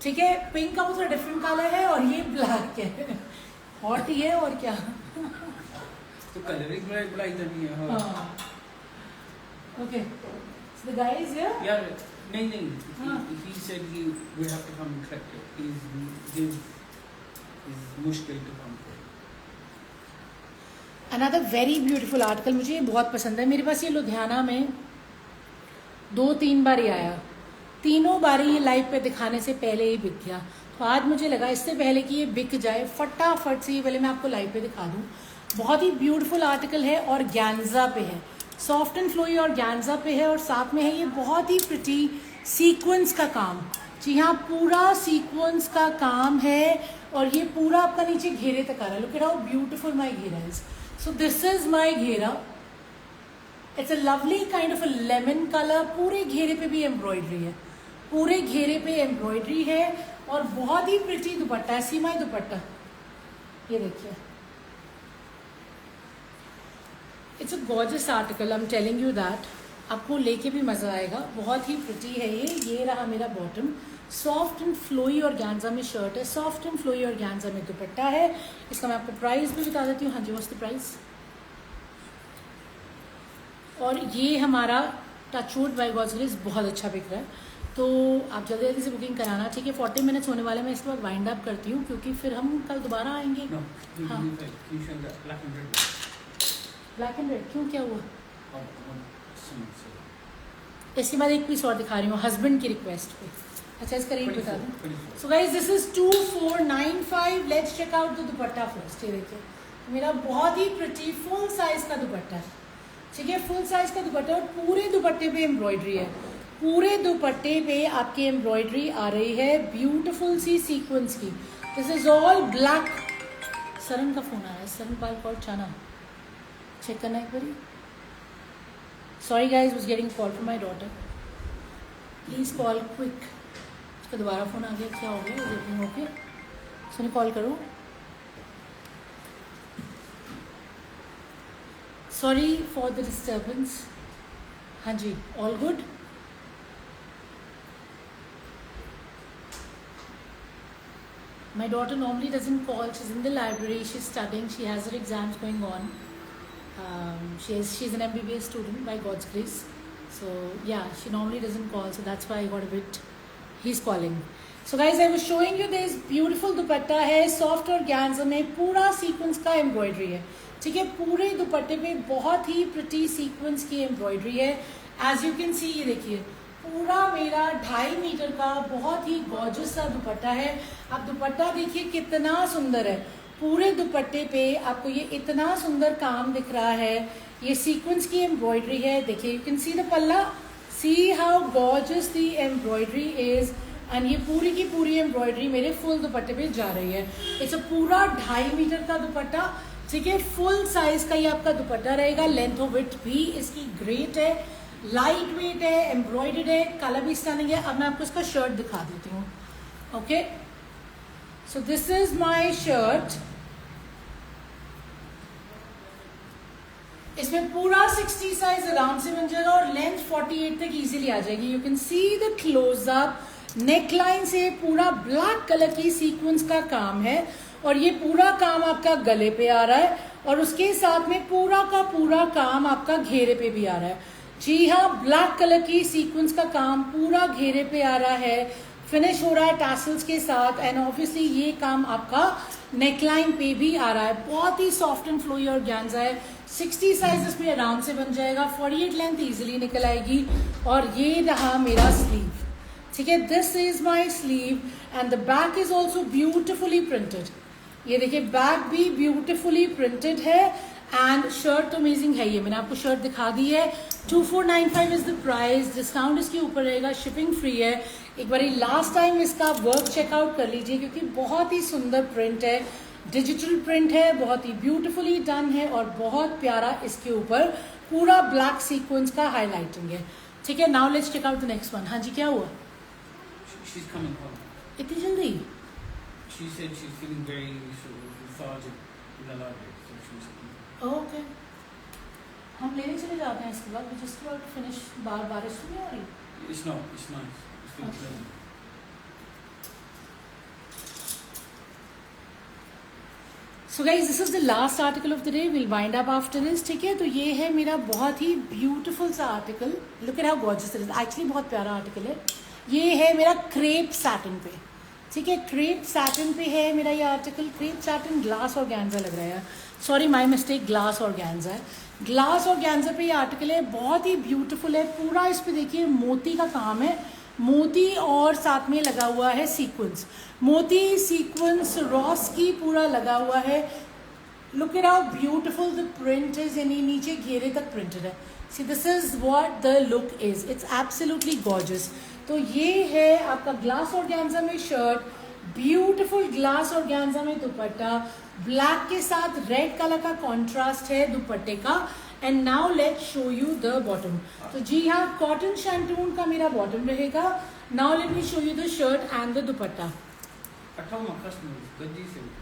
ठीक है। पिंक का वो थोड़ा डिफरेंट कलर है, और ये ब्लैक है। हॉट ही है और क्या। तो कलरिंग में बड़ा इधर नहीं है। हां okay, so the guys here यार नहीं he said he will have to come correct. Is मुश्किल to come. Another very beautiful article, मुझे ये बहुत पसंद है। मेरे पास ये लुधियाना में 2-3 बार ही आया, तीनों बारी ये लाइव पे दिखाने से पहले ही बिक गया। तो आज मुझे लगा इससे पहले कि ये बिक जाए फटाफट से, ये पहले मैं आपको लाइव पे दिखा दूं। बहुत ही ब्यूटीफुल आर्टिकल है, और गैंजा पे है, सॉफ्ट एंड फ्लोई और गैंजा पे है, और साथ में है ये बहुत ही प्रिटी सीक्वेंस का काम। जी हाँ, पूरा सीक्वेंस का काम है, और ये पूरा आपका नीचे घेरे तक आ रहा है। Look at how beautiful my ghera is. So this is my ghera, it's a lovely kind of a lemon colour. पूरे घेरे पे भी एम्ब्रॉयडरी है, पूरे घेरे पे एम्ब्रॉयडरी है, और बहुत ही प्रिटी दुपट्टा है, सी माय दुपट्टा, ये देखिए। It's a gorgeous article, I am telling you that. आपको लेके भी मजा आएगा, बहुत ही प्रिटी है ये रहा मेरा बॉटम। सॉफ्ट एंड फ्लोई और गैंजा में शर्ट है, सॉफ्ट एंड फ्लोई और गैंजा में दुपट्टा है। इसका मैं आपको प्राइस भी बता देती हूँ। हाँ जी, व्हाट्स द प्राइस। और ये हमारा टचवुड बाय गॉर्जियस बहुत अच्छा बिक रहा है, तो आप जल्दी जल्दी से बुकिंग कराना, ठीक है। 40 मिनट्स होने वाले, मैं इसके बाद वाइंड अप करती हूँ, क्योंकि फिर हम कल दोबारा आएंगे। हाँ, ब्लैक एंड रेड क्यों, क्या हुआ? इसके बाद एक पीस और दिखा रही हूँ हस्बैंड की रिक्वेस्ट पे। अच्छा, इसका रेट बता दूँ। So guys this is 2495। Let's check out the dupatta first. ये देखिए, मेरा बहुत ही प्रिटी फुल साइज का दुपट्टा है, ठीक है। फुल साइज का दुपट्टा, और पूरे दुपट्टे पे एम्ब्रॉयडरी है, पूरे दुपट्टे पे आपकी एम्ब्रॉयडरी आ रही है ब्यूटीफुल सी सीक्वेंस की। This is all black. Saran का फोन आ रहा है, सरन पाल कॉल चाना, चेक करना एक बारी। Sorry guys, was getting call from my daughter, please call quick. उसका दोबारा फोन आ गया, क्या हो गया? ओके, सुनिए, कॉल करो। Sorry for the disturbance. हाँ जी, all good. My daughter normally doesn't call. She's in the library. She's studying. She has her exams going on. She's an MBBS student by God's grace. So yeah, she normally doesn't call. So that's why I got a bit. He's calling. So guys, I was showing you this beautiful दुपट्टा है, soft organza में पूरा sequence का embroidery है. ठीक है, पूरे दुपट्टे पे बहुत ही pretty sequence की embroidery है. As you can see, ये देखिए पूरा मेरा 2.5 मीटर का बहुत ही गॉर्जियस सा दुपट्टा है. आप दुपट्टा देखिए कितना सुंदर है. पूरे दुपट्टे पे आपको ये इतना सुंदर काम दिख रहा है. ये सीक्वेंस की एम्ब्रॉयडरी है. देखिए यू कैन सी द पल्ला, see how gorgeous the embroidery is. And ये पूरी की पूरी एम्ब्रॉयडरी मेरे फुल दुपट्टे पे जा रही है. इट्स अ पूरा 2.5 मीटर का दुपट्टा. ठीक है, फुल साइज का ये आपका दुपट्टा रहेगा. लेंथ ऑफ विड्थ भी इसकी ग्रेट है, लाइट वेट है, एम्ब्रॉयडर्ड है, कलर भी स्टनिंग है. अब मैं आपको इसका शर्ट दिखा देती हूँ. Okay, so this is my shirt. इसमें पूरा 60 साइज आराम से बन जाएगा और लेंथ 48 तक इजीली आ जाएगी. You can see the closeup. Neckline से पूरा ब्लैक कलर की सीक्वेंस का काम है और ये पूरा काम आपका गले पे आ रहा है और उसके साथ में पूरा का पूरा काम आपका घेरे पे भी आ रहा है. जी हाँ, ब्लैक कलर की सीक्वेंस का काम पूरा घेरे पे आ रहा है. फिनिश हो रहा है टैसल्स के साथ. एंड ऑब्वियसली ये काम आपका नेकलाइन पे भी आ रहा है. बहुत ही सॉफ्ट एंड फ्लोई ऑर्गेन्जा है. 60 साइज इसमें आराम से बन जाएगा. 48 लेंथ इजीली निकल आएगी. और ये रहा मेरा स्लीव. ठीक है, this is my sleeve and the back is also beautifully printed. ये देखिए बैक भी ब्यूटिफुली प्रिंटेड है. एंड शर्ट तो अमेजिंग है. ये मैंने आपको शर्ट दिखा दी है. 2495 इज द प्राइस. डिस्काउंट इसके ऊपर रहेगा, शिपिंग फ्री है. एक बार लास्ट टाइम इसका वर्क चेकआउट कर लीजिए क्योंकि बहुत ही सुंदर प्रिंट है. डिजिटल प्रिंट है, बहुत ही ब्यूटिफुली डन है और बहुत प्यारा इसके ऊपर पूरा ब्लैक सीक्वेंस का हाईलाइटिंग है. ठीक है, now let's check out the next one. हाँ जी, क्या हुआ? She's coming home. इतनी जल्दी? She said she's feeling very sort of lethargic in the library, so she's. Okay, हम लेने चले जाते हैं इसके बाद. Just about finish. बारिश तो नहीं आ रही? It's not. It's nice. It's feeling Okay. pleasant. So guys, this is the last article of the day. Will wind up after this. ठीक है, तो ये है मेरा बहुत ही ब्यूटीफुल सा article. Look at how gorgeous it is. Actually बहुत प्यारा आर्टिकल है. ये है मेरा क्रेप सैटिन पे. ठीक है, क्रेप सैटिन पे है मेरा ये article. Crepe satin glass organza लग रहा है. Sorry, my mistake, glass organza है. ग्लास ऑर्गेन्जा पे ये आर्टिकल है. बहुत ही ब्यूटीफुल है. पूरा इस पे देखिए मोती का काम है. मोती और साथ में लगा हुआ है सीक्वेंस. मोती सीक्वेंस रॉस की पूरा लगा हुआ है. Look at how beautiful the print is. यानी नीचे घेरे तक प्रिंटेड है. See, this is what the look is. It's absolutely gorgeous. तो ये है आपका ग्लास ऑर्गेन्जा में शर्ट, ब्यूटीफुल ग्लास ऑर्गेन्जा में दुपट्टा, ब्लैक के साथ रेड कलर का कॉन्ट्रास्ट है दुपट्टे का. And now let's show you the bottom. तो जी हाँ, कॉटन शैंटून का मेरा बॉटम रहेगा. Now let me show you the shirt and the dupatta. I told my customers, good decent.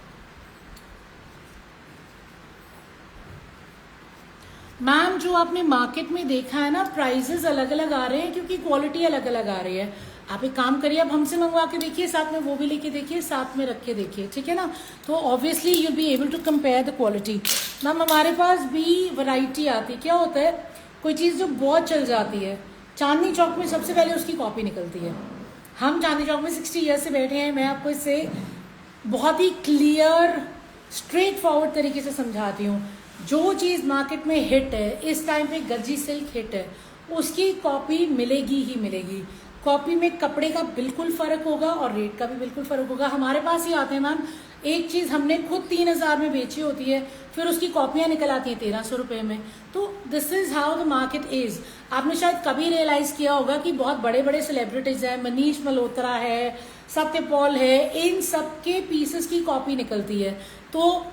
Ma'am, जो आपने मार्केट में देखा है ना, प्राइजेस अलग अलग आ रहे हैं क्योंकि क्वालिटी अलग अलग आ रही है. आप एक काम करिए, आप हमसे मंगवा के देखिए, साथ में वो भी लेके देखिए, साथ में रख के देखिए. ठीक है ना, तो obviously you will be able to compare the quality. Ma'am, हमारे पास भी वैरायटी आती है. क्या होता है, कोई चीज़ जो बहुत चल जाती है, चांदनी चौक में सबसे पहले उसकी कॉपी निकलती है. हम चांदनी चौक में 60 ईयर्स से बैठे हैं. मैं आपको इससे बहुत ही क्लियर स्ट्रेट फॉरवर्ड तरीके से समझाती हूँ. जो चीज़ मार्केट में हिट है, इस टाइम पे गज्जी सिल्क हिट है, उसकी कॉपी मिलेगी ही मिलेगी. कॉपी में कपड़े का बिल्कुल फर्क होगा और रेट का भी बिल्कुल फर्क होगा. हमारे पास ही आते हैं मैम, एक चीज़ हमने खुद 3000 में बेची होती है, फिर उसकी कॉपियाँ निकल आती हैं 1300 रुपये में. तो this is how the market is. आपने शायद कभी रियलाइज किया होगा कि बहुत बड़े बड़े सेलिब्रिटीज हैं, मनीष मल्होत्रा है, सत्य पॉल है, इन सब के पीसेस की कॉपी निकलती है. तो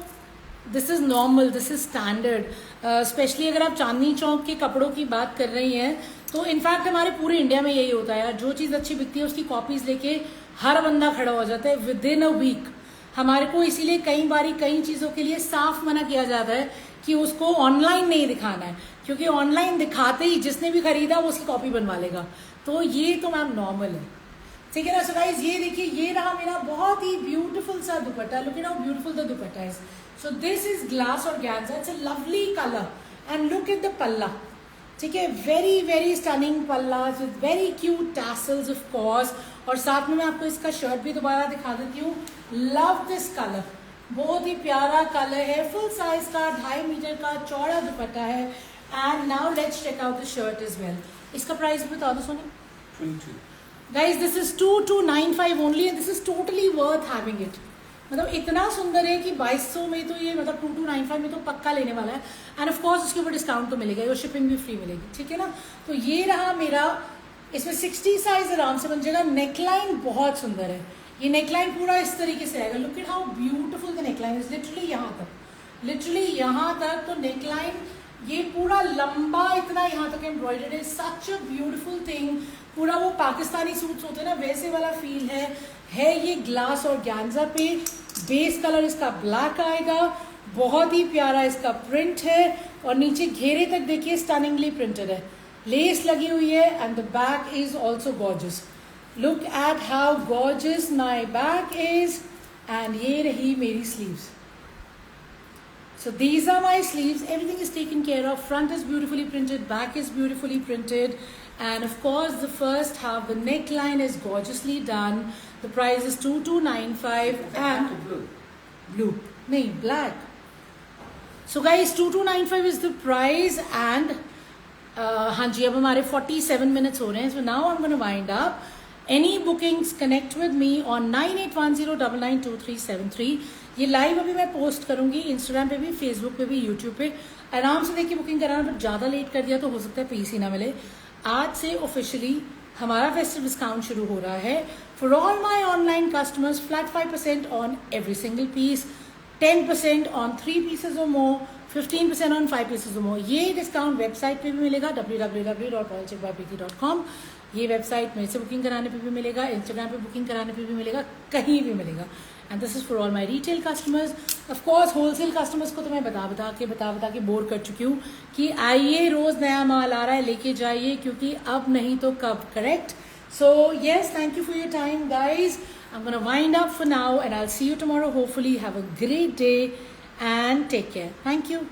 this is normal, this is standard. Specially अगर आप चांदनी चौक के कपड़ों की बात कर रही हैं तो इनफैक्ट हमारे पूरे इंडिया में यही होता है यार. जो चीज़ अच्छी बिकती है उसकी कॉपीज लेके हर बंदा खड़ा हो जाता है विद इन अ वीक. हमारे को इसीलिए कई बारी कई चीज़ों के लिए साफ मना किया जाता है कि उसको ऑनलाइन नहीं दिखाना है, क्योंकि ऑनलाइन दिखाते ही जिसने भी खरीदा वो उसकी कॉपी बनवा लेगा. तो ये तो मैम नॉर्मल है. ठीक है ना। सो गाइस ये देखिए, ये रहा मेरा बहुत ही ब्यूटीफुल सा दुपट्टा। Look at how beautiful the dupatta is. So this is glass organza, it's a lovely colour and look at the पल्ला। ठीक है, वेरी वेरी स्टनिंग पल्ला with very cute tassels of course. और साथ में मैं आपको इसका शर्ट भी दोबारा दिखा देती हूँ। लव दिस कलर, बहुत ही प्यारा कलर है, फुल साइज का 2.5 मीटर का चौड़ा दुपट्टा है। And now let's check out the shirt is well. इसका प्राइस भी बता दो Soni. 22. Guys this is 2295 only and this is totally worth having it. मतलब इतना सुंदर है कि 2200 में तो ये, मतलब 2295 में तो पक्का लेने वाला है। एंड ऑफ कोर्स उसके ऊपर डिस्काउंट तो मिलेगा और शिपिंग भी फ्री मिलेगी। ठीक है ना। तो ये रहा मेरा, इसमें 60 साइज आराम से बन जाएगा। नेकलाइन बहुत सुंदर है, ये नेकलाइन पूरा इस तरीके से आएगा। Look at how beautiful the neckline is, literally यहाँ तक, लिटरली यहाँ तक। तो नेकलाइन ये पूरा लंबा इतना यहाँ तक एम्ब्रॉयडर्ड है। सच अ ब्यूटीफुल थिंग। पूरा वो पाकिस्तानी सूट्स होते हैं ना, वैसे वाला फील है ये ग्लास और ऑर्गेन्जा पे। बेस कलर इसका ब्लैक आएगा, बहुत ही प्यारा इसका प्रिंट है। और नीचे घेरे तक देखिए स्टनिंगली प्रिंटेड है, लेस लगी हुई है। And the back is also gorgeous. Look at how gorgeous my back is. And ये रही मेरी sleeves. So these are my sleeves. Everything is taken care of. Front is beautifully printed, back is beautifully printed, and of course the first half, the neckline is gorgeously done. The price is 2295 and blue. No, black. So guys, 2295 is the price and हाँ जी, अब हमारे 47 minutes हो रहे हैं. So now I'm going to wind up. Any bookings, connect with me on 9810992373. ये live अभी मैं post करूंगी इंस्टाग्राम पे भी, फेसबुक पे भी, यूट्यूब पे। आराम से देखिए बुकिंग कराना, पर ज़्यादा लेट कर दिया तो हो सकता है पीस ही ना मिले। आज से ऑफिशियली हमारा फेस्टिव डिस्काउंट शुरू हो रहा है for all my online customers. Flat 5% on every single piece, 10% on 3 pieces or more, 15% on 5 pieces or more। ये डिस्काउंट वेबसाइट पे भी मिलेगा www.royalchikbapk.com। ये वेबसाइट मेरे से बुकिंग कराने पे भी मिलेगा, इंस्टाग्राम पे बुकिंग कराने पे भी मिलेगा, कहीं भी मिलेगा। And this is for all my retail customers. Of course wholesale customers को तो मैं बता के बोर कर चुकी हूँ कि आइए, रोज नया माल आ रहा है, लेके जाइए, क्योंकि अब नहीं तो कब। Correct. So yes, thank you for your time guys. I'm going to wind up for now and I'll see you tomorrow. Hopefully have a great day and take care. Thank you.